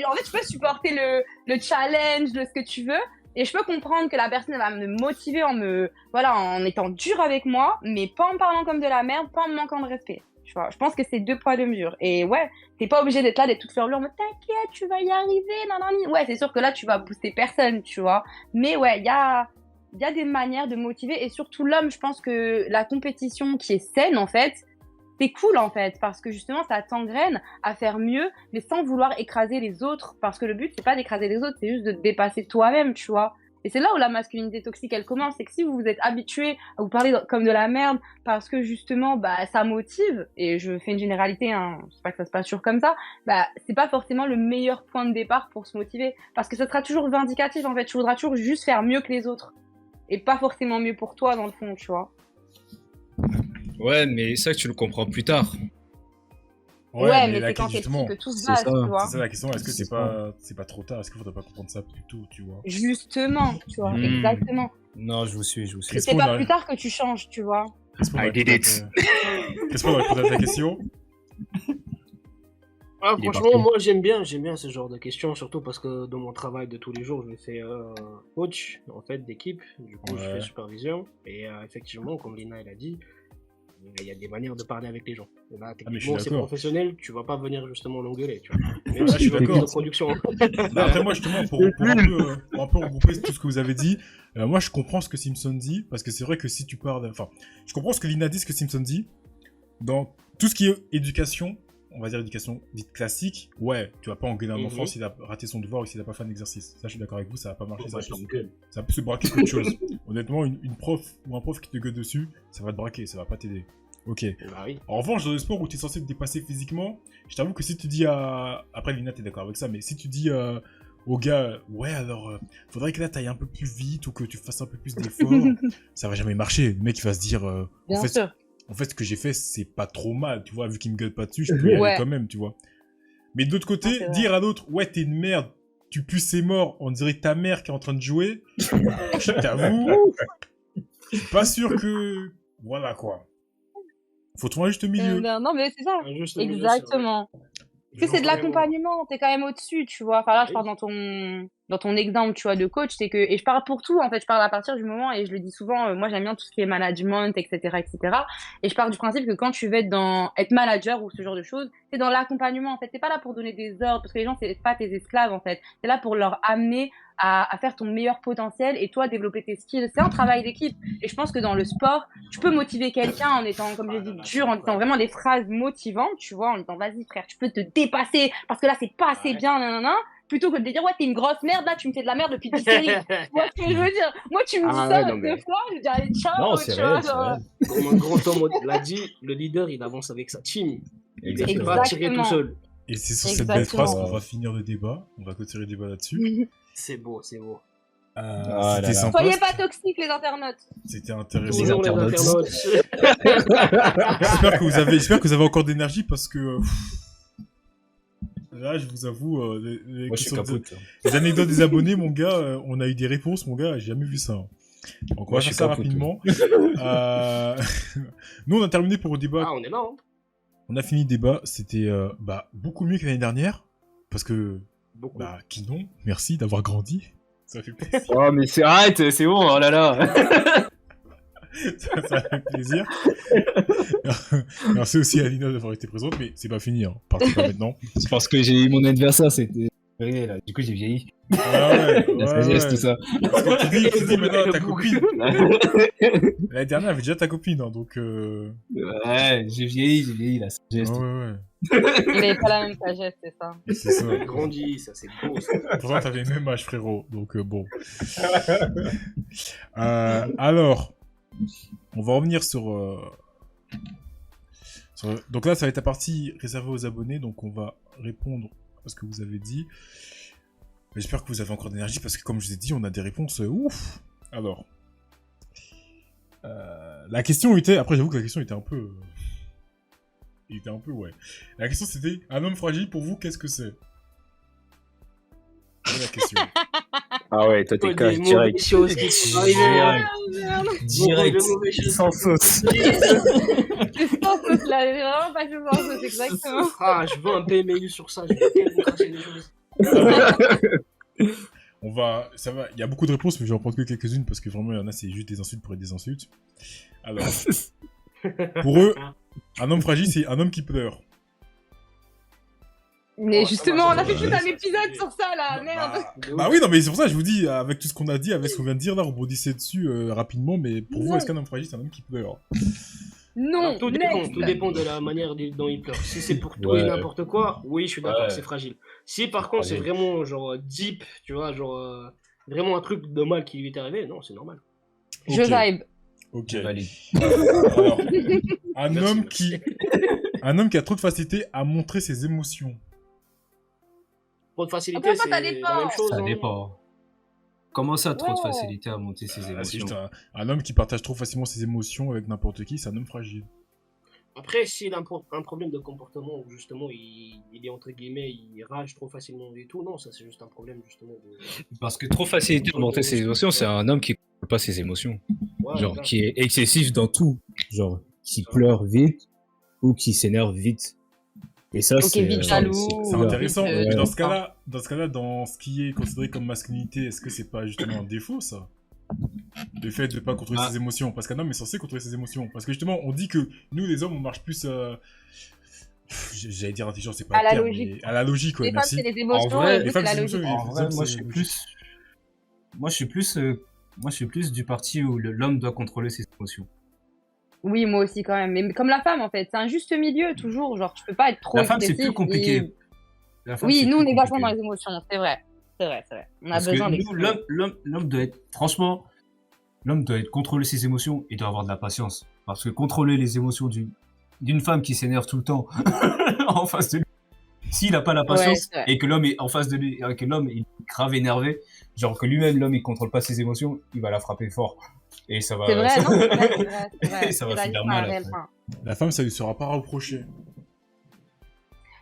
genre, je peux supporter le challenge, ce que tu veux, et je peux comprendre que la personne va me motiver en étant dure avec moi, mais pas en parlant comme de la merde, pas en me manquant de respect. Tu vois, je pense que c'est 2 poids 2 mesures. Et ouais, t'es pas obligé d'être là, d'être toute ferlure, mais t'inquiète, tu vas y arriver, nanani. Ouais, c'est sûr que là, tu vas booster personne, tu vois. Mais ouais, il y a des manières de motiver. Et surtout, l'homme, je pense que la compétition qui est saine, en fait, c'est cool, en fait. Parce que justement, ça t'engraine à faire mieux, mais sans vouloir écraser les autres. Parce que le but, c'est pas d'écraser les autres, c'est juste de te dépasser toi-même, tu vois. Et c'est là où la masculinité toxique, elle commence. C'est que si vous vous êtes habitué à vous parler comme de la merde parce que justement, ça motive, et je fais une généralité, hein, je sais pas que ça se passe toujours comme ça, c'est pas forcément le meilleur point de départ pour se motiver. Parce que ça sera toujours vindicatif, en fait. Tu voudras toujours juste faire mieux que les autres. Et pas forcément mieux pour toi, dans le fond, tu vois. Ouais, mais ça, tu le comprends plus tard. Ouais, mais c'est quand t'es petit que tout se base, tu vois. C'est ça la question, est-ce que c'est pas trop tard? Est-ce qu'il faudrait pas comprendre ça plus tôt, tu vois? Justement, tu vois, exactement. Non, je vous suis. C'est pas plus tard que tu changes, tu vois. I did it. Qu'est-ce qu'on va répondre à ta question? Franchement, moi j'aime bien ce genre de questions, surtout parce que dans mon travail de tous les jours, je fais coach en fait d'équipe, du coup je fais supervision, et effectivement, comme Lina elle a dit, il y a des manières de parler avec les gens. Et là, techniquement, c'est professionnel, tu vas pas venir justement l'engueuler, tu vois. Même si tu veux plus de production. Après, moi, justement, pour un peu regrouper tout ce que vous avez dit, moi, je comprends ce que Simpson dit, parce que c'est vrai que si tu parles... Enfin, je comprends ce que Lina dit, ce que Simpson dit. Dans tout ce qui est éducation, on va dire éducation dite classique, ouais, tu vas pas engueuler un enfant s'il a raté son devoir ou s'il a pas fait un exercice. Ça, je suis d'accord avec vous, ça va pas marcher. Ça peut se braquer quelque chose. Honnêtement, une prof ou un prof qui te gueule dessus, ça va te braquer, ça va pas t'aider. Ok. Bah oui. En revanche, dans le sport où tu es censé te dépasser physiquement, je t'avoue que si tu dis à... Après, Lina, t'es d'accord avec ça, mais si tu dis au gars, ouais, alors, faudrait que là, t'ailles un peu plus vite ou que tu fasses un peu plus d'efforts, ça va jamais marcher. Le mec, il va se dire, en fait, ce que j'ai fait, c'est pas trop mal, tu vois, vu qu'il me gueule pas dessus, je peux y aller quand même, tu vois. Mais de l'autre côté, dire à l'autre, ouais, t'es une merde, tu pues ses morts, on dirait ta mère qui est en train de jouer, je t'avoue, je suis pas sûr que... Voilà, quoi. Faut trouver un juste milieu. Non, mais c'est ça. Exactement. Parce que c'est de l'accompagnement, t'es quand même au-dessus, tu vois. Enfin là, je parle dans ton exemple, tu vois, de coach, c'est que, et je parle pour tout, en fait, je parle à partir du moment, et je le dis souvent, moi j'aime bien tout ce qui est management, etc., etc. Et je pars du principe que quand tu veux être manager ou ce genre de choses, c'est dans l'accompagnement, en fait. T'es pas là pour donner des ordres, parce que les gens, c'est pas tes esclaves, en fait. T'es là pour leur amener à faire ton meilleur potentiel et toi développer tes skills. C'est un travail d'équipe. Et je pense que dans le sport, tu peux motiver quelqu'un en étant, comme j'ai dit, dur, en disant vraiment des phrases motivantes, tu vois, en disant vas-y frère, tu peux te dépasser parce que là c'est pas assez bien, nanana, plutôt que de dire ouais t'es une grosse merde, là tu me fais de la merde depuis 10 séries. Tu vois ce que je veux dire? Moi tu me dis ça 2 fois, je dis allez ciao. Non, c'est vrai, c'est vrai. Comme un grand homme l'a dit, le leader il avance avec sa team. Il ne va tirer tout seul. Et c'est sur cette belle phrase qu'on va finir le débat. On va clôturer le débat là-dessus. C'est beau, c'est beau. C'était sympa. Soyez pas toxiques les internautes. C'était intéressant. Les internautes. J'espère que vous avez encore d'énergie parce que là, je vous avoue, les anecdotes des abonnés, mon gars, on a eu des réponses, mon gars, j'ai jamais vu ça. Donc on va faire ça rapidement. Nous, on a terminé pour le débat. Ah, on est là. Hein. On a fini le débat. C'était beaucoup mieux que l'année dernière parce que Kinon, merci d'avoir grandi. Ça fait plaisir. Oh, mais arrête, c'est bon, oh là là. ça fait plaisir. Merci aussi à Lina d'avoir été présente, mais c'est pas fini, hein. Partez pas maintenant. C'est parce que j'ai eu mon anniversaire, c'était là. Du coup, j'ai vieilli. Ah ouais, la sagesse, tout ça. Parce que tu dis maintenant à ta copine. L'année dernière, elle avait déjà ta copine, hein, donc... Ouais, j'ai vieilli, la sagesse. Ouais. Il avait pas la même sagesse, c'est ça. C'est ça. Il grandit, ça c'est beau. Pourtant, t'avais le même âge, frérot, donc bon. Alors, on va revenir sur... Donc là, ça va être la partie réservée aux abonnés, donc on va répondre à ce que vous avez dit. J'espère que vous avez encore d'énergie, parce que comme je vous ai dit, on a des réponses ouf. Alors, la question était... Après, j'avoue que la question était un peu... ouais. La question c'était, un homme fragile, pour vous, qu'est-ce que c'est? C'est la question. Ah ouais, toi, t'es Des cash mauvaises direct. choses qui sont arrivées. Direct, De mauvaises choses. sans sauce. C'est sans sauce, là. J'ai vraiment pas fait sans sauce, exactement. Ah, je veux un PMU sur ça. Je vais tellement cracher des choses. On va, ça va, il y a beaucoup de réponses, mais je vais en prendre que quelques-unes parce que vraiment, il y en a, c'est juste des insultes pour être des insultes. Alors, pour eux, un homme fragile, c'est un homme qui pleure. Mais Oh, justement, ça on va, a fait ça tout va. un épisode sur ça, là. Merde. Bah oui, non, mais c'est pour ça que je vous dis, avec tout ce qu'on a dit, avec ce qu'on vient de dire, là, rebondissez dessus rapidement, mais pour vous, Non. est-ce qu'un homme fragile, c'est un homme qui pleure? Non, Alors, tout dépend, next. tout dépend de la manière dont il pleure. Si c'est pour tout Ouais. et n'importe quoi, oui, je suis d'accord, Ouais. c'est fragile. Si par contre c'est fragile. vraiment genre deep, tu vois, genre vraiment un truc de mal qui lui est arrivé, non, c'est normal. Je Ok. vibe. Ok. Je valide. Alors, un Merci, homme merci. un homme qui a trop de facilité à montrer ses émotions. Trop de facilité, Après, ça c'est dépend. la même chose. Ça hein. dépend. Comment ça, trop de Ouais. facilité à monter ses C'est émotions? juste un homme qui partage trop facilement ses émotions avec n'importe qui, c'est un homme fragile. Après, s'il a un problème de comportement où justement il est entre guillemets, il rage trop facilement et tout, non, ça c'est juste un problème justement de. Parce que trop facilité à monter ses émotions, c'est un homme qui ne contrôle pas ses émotions. Ouais, Genre, voilà. qui est excessif dans tout. Genre, qui pleure vite ou qui s'énerve vite. Et ça, Ok, c'est. vite jaloux. C'est Ouais. intéressant. Ouais. Mais dans ce cas-là, dans ce qui est considéré comme masculinité, est-ce que c'est pas justement un défaut, ça? Le fait de pas contrôler Ah. ses émotions. Parce qu'un homme est censé contrôler ses émotions. Parce que justement, on dit que nous, les hommes, on marche plus. J'allais dire intelligent, c'est pas À le la terme, logique. mais à la logique, ouais, Les femmes, merci. c'est les émotions, En vrai, et les vous, femmes, c'est c'est la les émotions, logique. et En les vrai, hommes, moi, c'est je suis logique. plus. Moi, je suis plus du parti où l'homme doit contrôler ses émotions. Oui, moi aussi, quand même. Mais comme la femme, en fait. C'est un juste milieu, toujours. Genre, tu peux pas être trop La femme, c'est expressif plus compliqué. et- La femme, Oui, c'est nous, on plus est vachement dans compliqué. les émotions. C'est vrai. C'est vrai, c'est vrai. On a Parce besoin que nous, d'exprimer. l'homme doit être. Franchement, l'homme doit être contrôler ses émotions et doit avoir de la patience. Parce que contrôler les émotions d'une femme qui s'énerve tout le temps en face de lui, s'il n'a pas la Ouais, patience c'est vrai. et que l'homme est en face de lui, et que l'homme est grave énervé, genre que lui-même, l'homme, il contrôle pas ses émotions, il va la frapper fort. Et ça va. C'est vrai, non, c'est vrai, c'est vrai, c'est vrai. Et ça va C'est finir un mal réel après. point. La femme, ça lui sera pas reproché.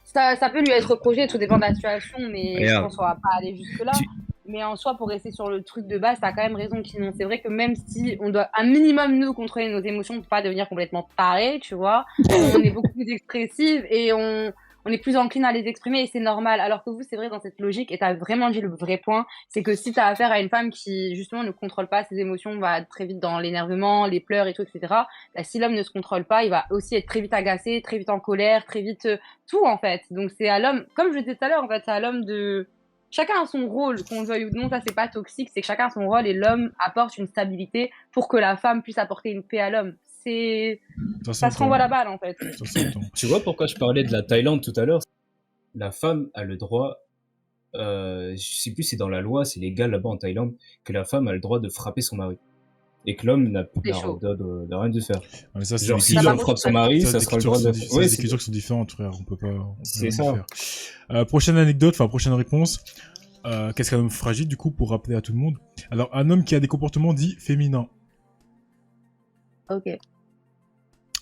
Ça peut lui être reproché, tout dépend de la situation, mais je Regarde. pense qu'on va pas aller jusque-là. Tu- Mais en soi, pour rester sur le truc de base, t'as quand même raison, Kinon. C'est vrai que même si on doit un minimum, nous, contrôler nos émotions pour pas devenir complètement tarés, tu vois, on est beaucoup plus expressive et on est plus encline à les exprimer et c'est normal. Alors que vous, c'est vrai, dans cette logique, et t'as vraiment dit le vrai point, c'est que si t'as affaire à une femme qui, justement, ne contrôle pas ses émotions, va très vite dans l'énervement, les pleurs et tout, etc., bah, si l'homme ne se contrôle pas, il va aussi être très vite agacé, très vite en colère, très vite tout, en fait. Donc c'est à l'homme, comme je le disais tout à l'heure, en fait, c'est à l'homme de... Chacun a son rôle, qu'on le veuille ou non, ça c'est pas toxique, c'est que chacun a son rôle et l'homme apporte une stabilité pour que la femme puisse apporter une paix à l'homme. C'est... Ça se renvoie la balle, en fait. Ça s'entend. Tu vois pourquoi je parlais de la Thaïlande tout à l'heure? La femme a le droit, je sais plus, c'est dans la loi, c'est légal là-bas en Thaïlande, que la femme a le droit de frapper son mari. Et que l'homme n'a C'est le chaud. droit de rien de faire. Ah, mais ça, c'est Genre, des si Ça cultures- l'homme frappe son mari, ça des sera le cultures droit de... qui sont- Ouais, c'est des cultures qui sont différentes, frère. On peut C'est rien ça. faire. Prochaine anecdote, enfin prochaine réponse. Qu'est-ce qu'un homme fragile, du coup, pour rappeler à tout le monde? Alors, un homme qui a des comportements dits féminins. Ok.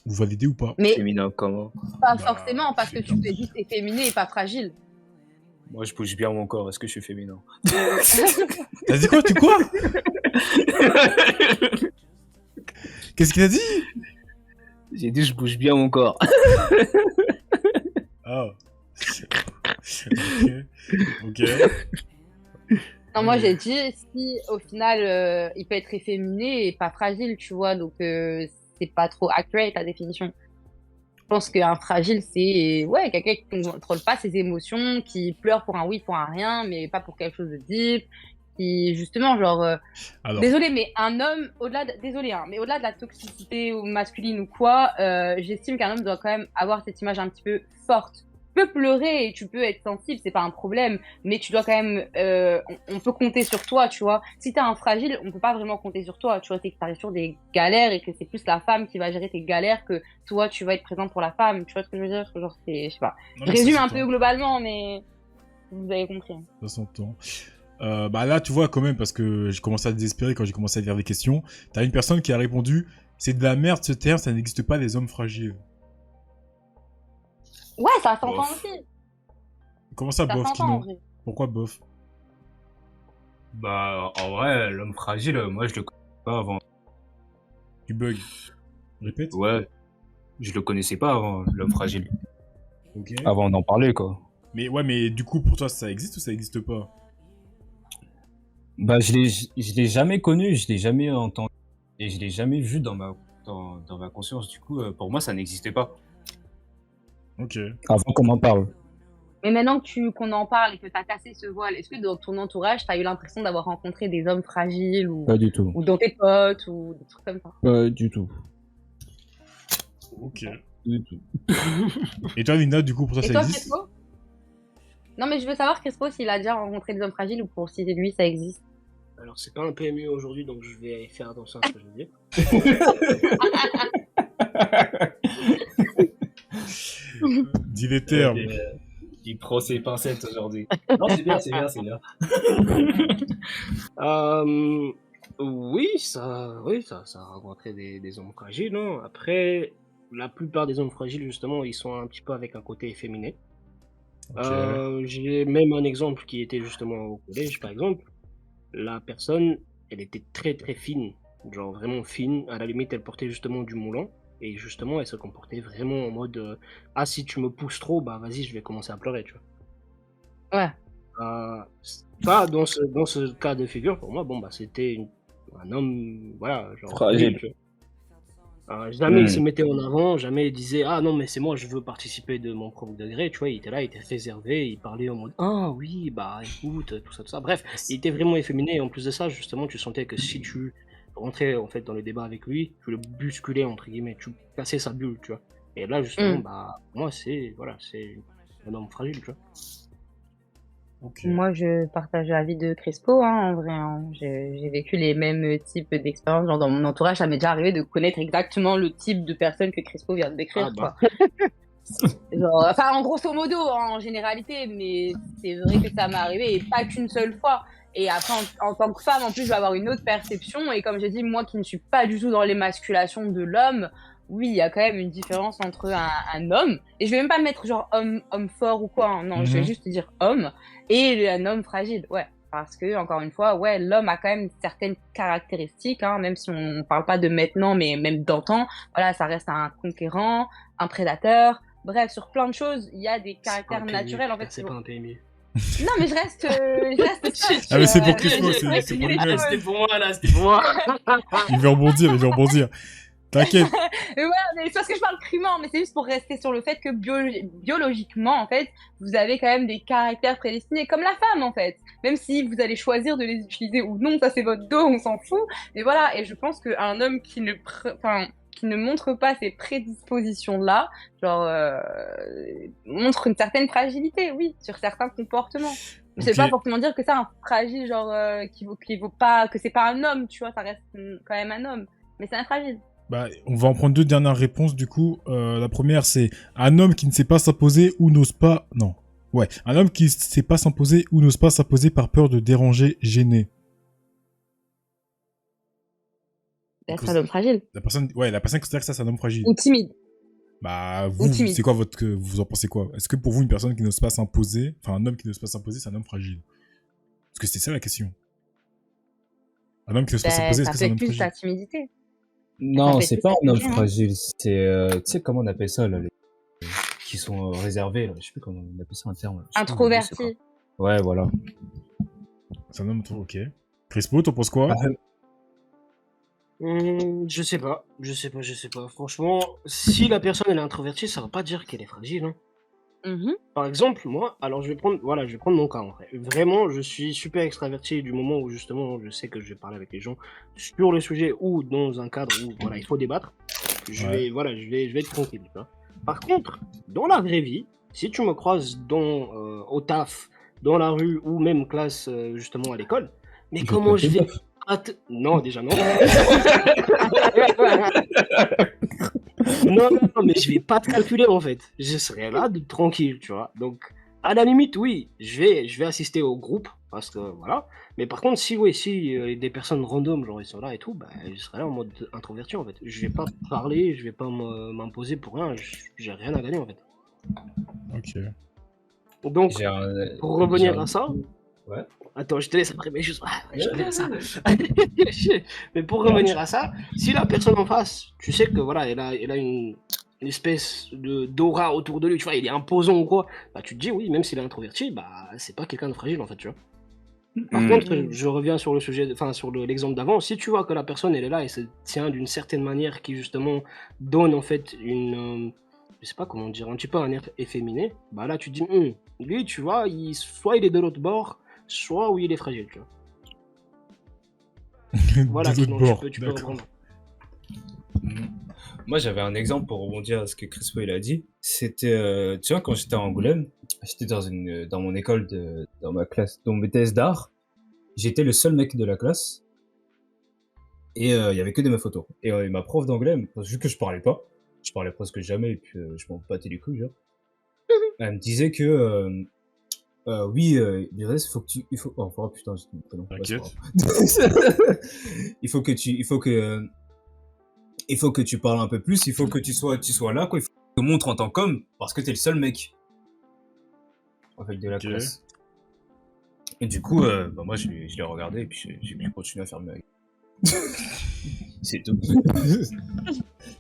Vous validez ou pas? Mais Féminin comment? pas Bah, forcément, parce que tu peux être juste efféminé et pas fragile. Moi, je bouge bien mon corps. Est-ce que je suis féminin? T'as dit quoi? Tu quoi? Qu'est-ce qu'il a dit? J'ai dit je bouge bien mon corps. Ah. Ok. Ok. Non, moi j'ai dit, si au final il peut être efféminé et pas fragile, tu vois, donc c'est pas trop accurate la définition. Je pense qu'un fragile, c'est ouais, quelqu'un qui ne contrôle pas ses émotions, qui pleure pour un oui, pour un rien, mais pas pour quelque chose de deep, qui justement, genre. Alors, Désolé, mais un homme, désolé, hein, mais au-delà de la toxicité ou masculine ou quoi, j'estime qu'un homme doit quand même avoir cette image un petit peu forte. Tu peux pleurer et tu peux être sensible, c'est pas un problème, mais tu dois quand même, on peut compter sur toi, tu vois. Si t'es un fragile, on peut pas vraiment compter sur toi, tu vois, c'est que t'arrives sur des galères et que c'est plus la femme qui va gérer tes galères que toi, tu vas être présent pour la femme, tu vois ce que je veux dire? Genre, c'est, je sais pas. non, Je mais ça résume un s'entend. peu globalement, mais vous avez compris. Ça s'entend. Bah là, tu vois, quand même, parce que j'ai commencé à désespérer quand j'ai commencé à lire les questions. T'as une personne qui a répondu « C'est de la merde ce terme, ça n'existe pas les hommes fragiles. Ouais, ça s'entend Bof. aussi. » Comment ça, Ça bof, s'entend en Kino? vrai. Pourquoi bof? Bah, en vrai, l'homme fragile, moi, je le connais pas avant. Tu bugs. Répète. Ouais, je le connaissais pas avant, l'homme fragile. Ok. Avant d'en parler, quoi. Mais ouais, mais du coup, pour toi, ça existe ou ça existe pas? Bah, je l'ai jamais connu, je l'ai jamais entendu, et je l'ai jamais vu dans ma conscience. Du coup, pour moi, ça n'existait pas. Ok. Avant qu'on en parle. Mais maintenant qu'on en parle et que tu as cassé ce voile, est-ce que dans ton entourage, tu as eu l'impression d'avoir rencontré des hommes fragiles Pas du tout. ou dans tes potes ou des trucs comme ça? Pas du tout. Ok. Du tout. Et toi, Nina, du coup, pour toi, Et ça toi, existe? Crespo? Non, mais je veux savoir, Crespo, s'il a déjà rencontré des hommes fragiles ou pour si lui, ça existe. Alors, c'est pas un PMU aujourd'hui, donc je vais faire attention à ce que je veux dire. Dis les termes. Il prend ses pincettes aujourd'hui. Non, c'est bien, c'est bien, c'est bien. Oui, ça a rencontré des hommes fragiles. Hein. Après, la plupart des hommes fragiles, justement, ils sont un petit peu avec un côté efféminé. Ok. J'ai même un exemple qui était justement au collège, par exemple. La personne, elle était très très fine, genre vraiment fine. À la limite, elle portait justement du moulant. Et justement, elle se comportait vraiment en mode ah, si tu me pousses trop, bah vas-y, je vais commencer à pleurer, tu vois. Ouais. Ça, dans ce cas de figure, pour moi, bon, bah c'était un homme, voilà, genre. Fragile. Tu vois. Jamais il se mettait en avant, jamais il disait ah non, mais c'est moi, je veux participer de mon propre degré, tu vois. Il était là, il était réservé, il parlait en mode ah oui, bah écoute, tout ça, tout ça. Bref, il était vraiment efféminé. Et en plus de ça, justement, tu sentais que si tu rentrais en fait dans le débat avec lui, tu le bousculais entre guillemets, tu cassais sa bulle, tu vois. Et là, justement, bah moi, c'est un homme fragile, tu vois. Ok. Moi, je partage l'avis de Crespo, hein, en vrai. Hein. J'ai vécu les mêmes types d'expériences. Genre, dans mon entourage, ça m'est déjà arrivé de connaître exactement le type de personne que Crespo vient de décrire. Ah, bah. Genre, enfin, en grosso modo, hein, en généralité, mais c'est vrai que ça m'est arrivé et pas qu'une seule fois. Et après, en tant que femme, en plus, je vais avoir une autre perception. Et comme j'ai dit, moi qui ne suis pas du tout dans l'émasculation de l'homme, oui, il y a quand même une différence entre un homme, et je vais même pas mettre genre homme fort ou quoi, hein, non, je vais juste dire homme, et un homme fragile, ouais. Parce que, encore une fois, ouais, l'homme a quand même certaines caractéristiques, hein, même si on parle pas de maintenant, mais même d'antan, voilà, ça reste un conquérant, un prédateur, bref, sur plein de choses, il y a des caractères naturels, en fait. C'est pas un PMU. Non, mais je reste ah, mais c'est pour Crespo, c'est pour lui-même. C'était pour moi, là, c'était pour moi. Il veut rebondir. T'inquiète. Ouais, mais c'est parce que je parle crûment, mais c'est juste pour rester sur le fait que biologiquement, en fait, vous avez quand même des caractères prédestinés, comme la femme, en fait. Même si vous allez choisir de les utiliser ou non, ça c'est votre dos, on s'en fout. Mais voilà, et je pense qu'un homme qui ne montre pas ces prédispositions-là, genre, montre une certaine fragilité, oui, sur certains comportements. Mais c'est pas forcément dire que c'est un fragile, genre, qui vaut pas, que c'est pas un homme, tu vois, ça reste quand même un homme. Mais c'est un fragile. Bah, on va en prendre deux dernières réponses, du coup. La première, c'est un homme qui ne sait pas s'imposer ou n'ose pas... Non. Ouais, un homme qui ne sait pas s'imposer ou n'ose pas s'imposer par peur de déranger, gêner. D'être un homme fragile. La personne considère que ça, c'est un homme fragile. Ou timide. Bah, vous, c'est quoi vous en pensez quoi? Est-ce que pour vous, une personne qui n'ose pas s'imposer, enfin, un homme qui n'ose pas s'imposer, c'est un homme fragile? Parce que c'est ça la question. Un homme qui n'ose pas s'imposer, est-ce que c'est un homme fragile? Ça fait plus ta timidité. Non, c'est pas un homme fragile, c'est... tu sais comment on appelle ça, là, les... qui sont réservés, là. Je sais plus comment on appelle ça, un terme. Introverti. Ouais, voilà. C'est un homme... Ok. Crespo, t'en penses quoi? Je sais pas. Franchement, si la personne elle est introvertie, ça va pas dire qu'elle est fragile. Hein. Par exemple, moi, alors je vais prendre mon cas en vrai. Vraiment, je suis super extraverti du moment où justement je sais que je vais parler avec les gens sur le sujet ou dans un cadre où voilà, il faut débattre. Je vais être tranquille. Tu vois. Par contre, dans la vraie vie, si tu me croises au taf, dans la rue ou même classe justement à l'école, mais comment je vais non, déjà non. non, mais je vais pas te calculer en fait. Je serai là tranquille, tu vois. Donc, à la limite, oui, je vais assister au groupe parce que voilà. Mais par contre, si des personnes random, genre ils sont là et tout, bah, je serai là en mode introverti en fait. Je vais pas parler, je vais pas m'imposer pour rien. J'ai rien à gagner en fait. Ok. Donc, pour revenir à ça. Ouais. Attends, je te laisse après, mais juste. Je reviens à ça. Mais pour revenir à ça, si la personne en face, tu sais que voilà, elle a une espèce d'aura autour de lui, tu vois, il est imposant ou quoi, bah tu te dis oui, même s'il est introverti, bah c'est pas quelqu'un de fragile en fait, tu vois. Par contre, je reviens sur le sujet, enfin sur l'exemple d'avant. Si tu vois que la personne elle est là et se tient d'une certaine manière qui justement donne en fait je sais pas comment dire, un petit peu un air efféminé, bah là tu te dis, lui tu vois, soit il est de l'autre bord, soit où il est fragile, tu vois. Voilà, De l'autre sinon bord, tu peux d'accord. reprendre. Moi, j'avais un exemple pour rebondir à ce que Crispo il a dit. C'était, tu vois, quand j'étais à Angoulême, j'étais dans mon école dans ma classe, dans mes thèses d'art. J'étais le seul mec de la classe. Et il y avait que des meufs autour. Et ma prof d'anglais, vu que je parlais presque jamais, et puis je m'en battais les couilles, genre. Elle me disait que, oui, il faut que tu, oh putain, j'ai mon prénom. T'inquiète. Il faut que tu parles un peu plus, il faut que tu sois là, quoi. Il faut que tu te montres en tant qu'homme, parce que t'es le seul mec. Avec de la classe. Et du coup, bah moi, je l'ai regardé, et puis j'ai pu continuer à faire mieux avec. C'est tout.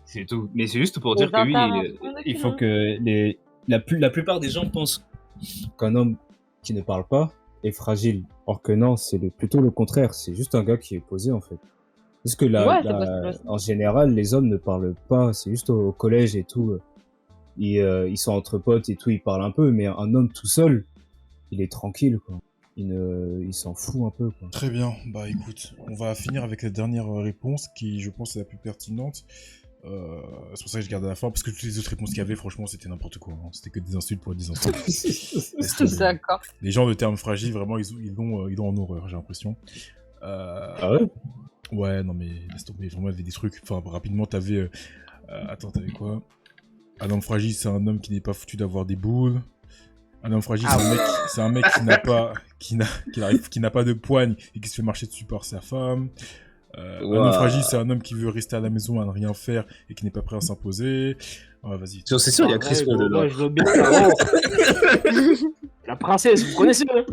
C'est tout. Mais c'est juste pour dire que oui, il faut que la plupart des gens pensent qu'un homme qui ne parle pas est fragile. Or que non, c'est plutôt le contraire. C'est juste un gars qui est posé, en fait. Parce que en général, les hommes ne parlent pas. C'est juste au collège et tout. Ils sont entre potes et tout, ils parlent un peu. Mais un homme tout seul, il est tranquille, quoi. Il s'en fout un peu, quoi. Très bien, bah écoute, on va finir avec la dernière réponse qui, je pense, est la plus pertinente. C'est pour ça que je garde à la fin, parce que toutes les autres réponses qu'il y avait, franchement, c'était n'importe quoi. Hein. C'était que des insultes pour des insultes. D'accord. Les gens de termes fragiles, vraiment, ils ont en horreur, j'ai l'impression. Ah ouais? Ouais, non mais laisse tomber, vraiment, il y avait des trucs. Enfin, rapidement, t'avais... attends, t'avais quoi? Un homme fragile, c'est un homme qui n'est pas foutu d'avoir des boules. Un homme fragile, c'est un mec qui n'a pas de poigne et qui se fait marcher dessus par sa femme. Un homme fragile, c'est un homme qui veut rester à la maison à ne rien faire et qui n'est pas prêt à s'imposer. Ouais, vas-y. C'est sûr, il y a Crispo dedans. Moi, je veux bien savoir. La princesse, vous connaissez, hein?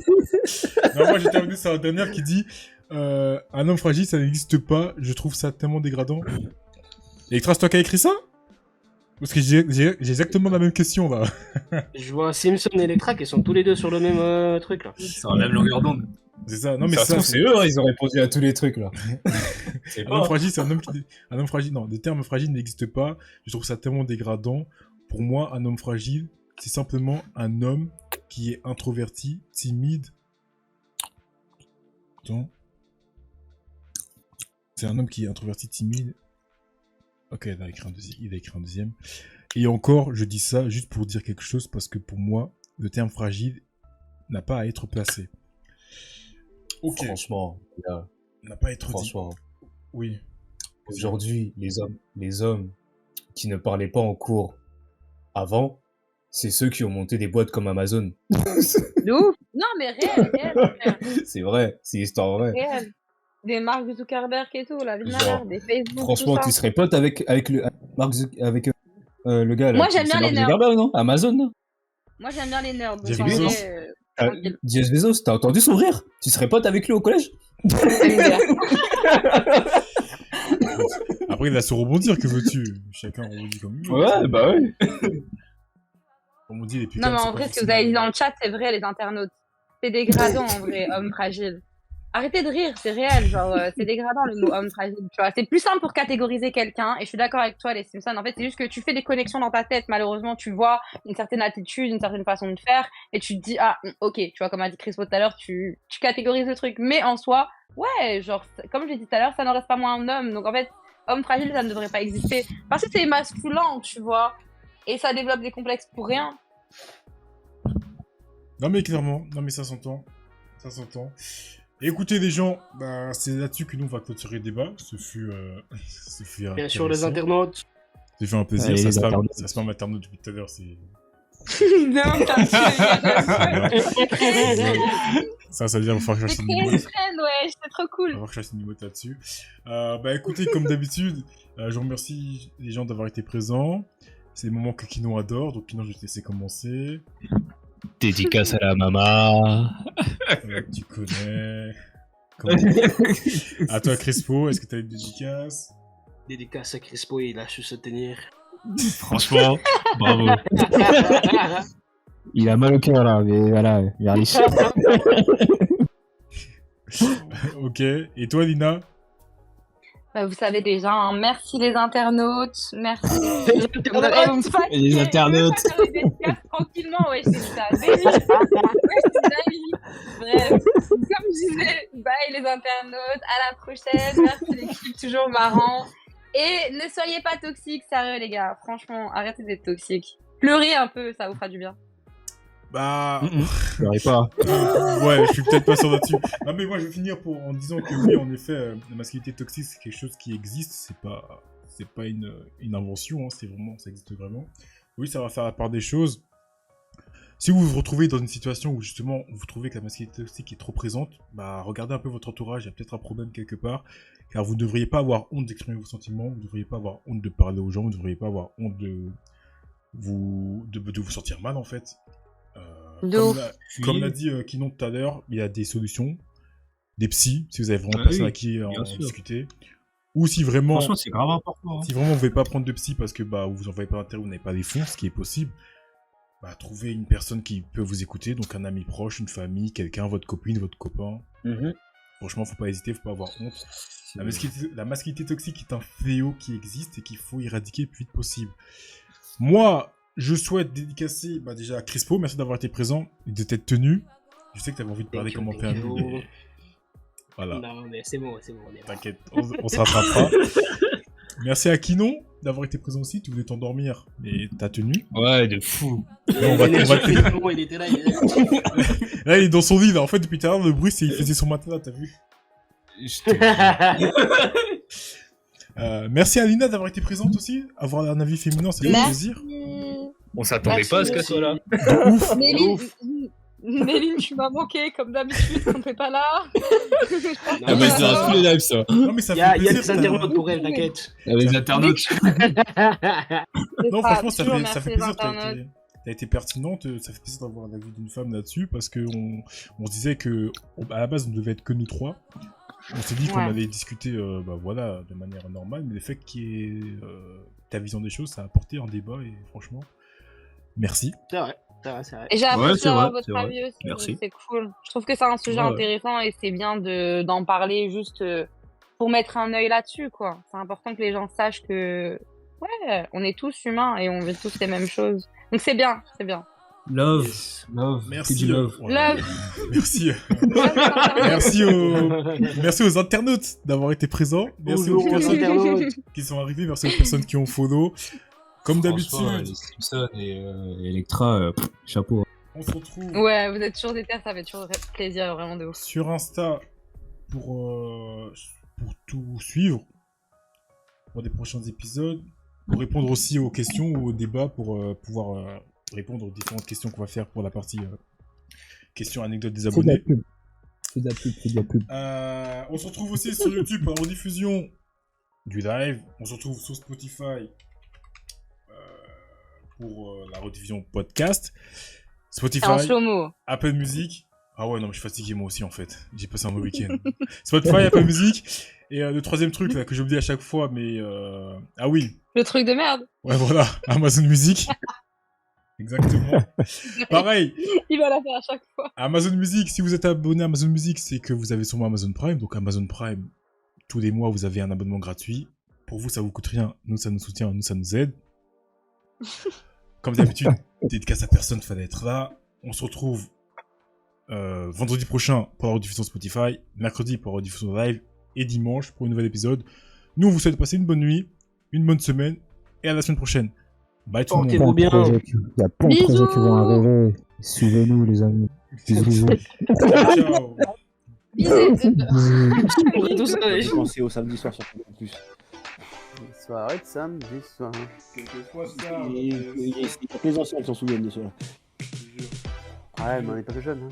Non, moi, j'ai terminé sur la dernière qui dit un homme fragile, ça n'existe pas. Je trouve ça tellement dégradant. Electra, c'est toi qui as écrit ça? Parce que j'ai exactement la même question, là. Je vois Simpson et Electra qui sont tous les deux sur le même truc, là. C'est la même longueur d'onde. C'est ça. Non, mais Ça se trouve, c'est eux, hein, ils ont répondu à tous les trucs, là. Un homme fragile, c'est un homme qui... Un homme fragile, non, des termes fragiles n'existent pas. Je trouve ça tellement dégradant. Pour moi, un homme fragile, c'est simplement un homme qui est introverti, timide. Attends. C'est un homme qui est introverti, timide. Ok, il a écrit un deuxième. Et encore, je dis ça juste pour dire quelque chose, parce que pour moi, le terme fragile n'a pas à être placé. Ok. Franchement, là, N'a pas à être dit. franchement, Oui. aujourd'hui, les hommes qui ne parlaient pas en cours avant, c'est ceux qui ont monté des boîtes comme Amazon. De ouf. Non, mais réel. C'est vrai, c'est histoire vraie. Réel. Des Mark Zuckerberg et tout, la vie de ma Genre, mère, des Facebook, Franchement, tout tu ça. serais pote avec le gars là. Moi, j'aime c'est bien Mark les nerds. Zuckerberg, non? Amazon, non? Moi, j'aime bien les nerds. Donc, Jeff en Bezos. vrai, tranquille. Jeff Bezos, t'as entendu son rire? Tu serais pote avec lui au collège? Après, il va se rebondir, que veux-tu? Chacun rebondit comme lui. Ouais, bah ouais. Comme on dit, les putains. Non, mais en c'est vrai, pas ce que vous avez dit dans forcément- le chat, c'est vrai, les internautes. C'est dégradant, en vrai, homme fragile. Arrêtez de rire, c'est réel. Genre, c'est dégradant le mot homme fragile. Tu vois, c'est plus simple pour catégoriser quelqu'un. Et je suis d'accord avec toi, les Simpsons. En fait, c'est juste que tu fais des connexions dans ta tête. Malheureusement, tu vois une certaine attitude, une certaine façon de faire. Et tu te dis, ah, ok, tu vois, comme a dit Crispo tout à l'heure, tu catégorises le truc. Mais en soi, ouais, genre, comme je l'ai dit tout à l'heure, ça n'en reste pas moins un homme. Donc, en fait, homme fragile, ça ne devrait pas exister. Parce que c'est masculin, tu vois. Et ça développe des complexes pour rien. Non, mais clairement. Non, mais ça s'entend. Ça s'entend. Écoutez, les gens, bah, c'est là-dessus que nous, on va clôturer le débat. Ce fut Bien sûr, les intéressant. internautes. Ça fait un plaisir. Allez, ça les se internautes. spam internaute depuis tout à l'heure. C'est... Non, t'as Ça veut dire qu'il va falloir que je fasse C'est une créer emote. une trend, ouais, c'est trop Il va cool. falloir que je fasse une emote là-dessus. Bah, écoutez, comme d'habitude, je remercie les gens d'avoir été présents. C'est le moment que Kino adore. Donc, Kino, je vais te laisser commencer. Dédicace à la maman. Tu connais. À toi, Crispo, est-ce que t'as une dédicace? Dédicace à Crispo, il a su se tenir. Franchement, bravo. Il a mal au cœur là, mais voilà, vers les chiens. Ok, et toi, Lina? Bah, vous savez déjà, hein, merci les internautes, merci Les internautes. Tranquillement, ouais, c'est ça. Ouais, bref, comme je disais, bye les internautes, à la prochaine, merci l'équipe, toujours marrant. Et ne soyez pas toxiques, sérieux les gars, franchement, arrêtez d'être toxiques. Pleurez un peu, ça vous fera du bien. Bah... Je n'aurais pas. Ouais, je suis peut-être pas sûr là-dessus. Non mais moi je vais finir en disant que oui, en effet, la masculinité toxique c'est quelque chose qui existe, c'est pas une invention, hein, c'est vraiment, ça existe vraiment. Oui, ça va faire la part des choses. Si vous vous retrouvez dans une situation où justement vous trouvez que la masculinité toxique est trop présente, bah regardez un peu votre entourage, il y a peut-être un problème quelque part, car vous ne devriez pas avoir honte d'exprimer vos sentiments, vous ne devriez pas avoir honte de parler aux gens, vous ne devriez pas avoir honte de vous sentir mal en fait. Comme l'a dit Kinon tout à l'heure, il y a des solutions, des psys, si vous avez vraiment personne à qui en discuter. Ou si vraiment... Franchement, c'est grave important. Hein. Si vraiment vous ne pouvez pas prendre de psy parce que bah, vous en voyez pas l'intérêt, vous n'avez pas les fonds, ce qui est possible, bah, trouvez une personne qui peut vous écouter, donc un ami proche, une famille, quelqu'un, votre copine, votre copain. Franchement, faut pas hésiter, faut pas avoir honte. La masculinité toxique est un fléau qui existe et qu'il faut éradiquer le plus vite possible. Moi... Je souhaite dédicacer déjà à Crispo, merci d'avoir été présent et de t'être tenu. Je sais que tu avais envie de parler comme un permis, mais... Voilà. Non, mais c'est bon, t'inquiète, on se rattrapera. Merci à Kinon d'avoir été présent aussi, tu voulais t'endormir, mais t'as tenu. Ouais, de fou. Il était là, Là, il est dans son lit, là. En fait, depuis tout à l'heure, le bruit, c'est il faisait son matelas, t'as vu. Merci à Lina d'avoir été présente aussi. Avoir un avis féminin, ça fait plaisir. On s'attendait pas à ce qu'elle soit là. Ouf. Méline, tu m'as manqué, comme d'habitude, quand t'es pas là. Ah bah, c'est un tous les lives, ça. Non, mais ça fait Il y a plaisir. des internautes pour elle, t'inquiète. Il y a des internautes. Non, franchement, ça fait plaisir. T'as été pertinente. Ça fait plaisir d'avoir l'avis d'une femme là-dessus parce qu'on se disait que à la base, on devait être que nous trois. On s'est dit qu'on allait discuter voilà, de manière normale, mais le fait qu'il y ait ta vision des choses, ça a apporté un débat et franchement, merci. C'est vrai. Et j'ai apprécié votre vrai. avis aussi, Merci. C'est cool. Je trouve que c'est un sujet intéressant et c'est bien d'en parler juste pour mettre un œil là-dessus, quoi. C'est important que les gens sachent que, ouais, on est tous humains et on vit tous les mêmes choses. Donc c'est bien. Love. Merci. Love. Merci. Merci aux internautes d'avoir été présents. Merci aux personnes qui sont arrivées. Merci aux personnes qui ont follow. Comme d'habitude. Les Simpsons et Electra, chapeau. On se retrouve. Ouais, vous êtes toujours des terres, ça fait toujours plaisir, vraiment de ouf. Sur Insta pour tout suivre pour des prochains épisodes. Pour répondre aussi aux questions ou aux débats pour pouvoir répondre aux différentes questions qu'on va faire pour la partie questions anecdotes des abonnés. C'est de la pub. On se retrouve aussi sur YouTube en rediffusion du live. On se retrouve sur Spotify pour la rediffusion podcast. Spotify, en slow-mo. Apple Music. Ah ouais, non, mais je suis fatigué moi aussi en fait. J'ai passé un mauvais week-end. Spotify, Apple Music. Et le troisième truc là que j'oublie à chaque fois, mais... Ah oui. Le truc de merde. Ouais, voilà. Amazon Music. Exactement. Pareil. Il va la faire à chaque fois. Amazon Music, si vous êtes abonné à Amazon Music, c'est que vous avez sûrement Amazon Prime. Donc Amazon Prime, tous les mois, vous avez un abonnement gratuit. Pour vous, ça vous coûte rien. Nous, ça nous soutient. Nous, ça nous aide. Comme d'habitude, dédicace à personne, fallait être là. On se retrouve vendredi prochain pour la rediffusion Spotify, mercredi pour la rediffusion live et dimanche pour un nouvel épisode. Nous, on vous souhaite de passer une bonne nuit, une bonne semaine et à la semaine prochaine. Bye tout le monde. Portez-vous bien. Il y a plein de projets qui vont arriver. Suivez-nous, les amis. Bisous. Ciao. J'ai pensé au samedi soir sur en plus. Soirée de samedi soir. Quelquefois ça. Il y a que les anciens qui s'en souviennent de cela. Ouais, mais on n'est pas que jeunes. Hein.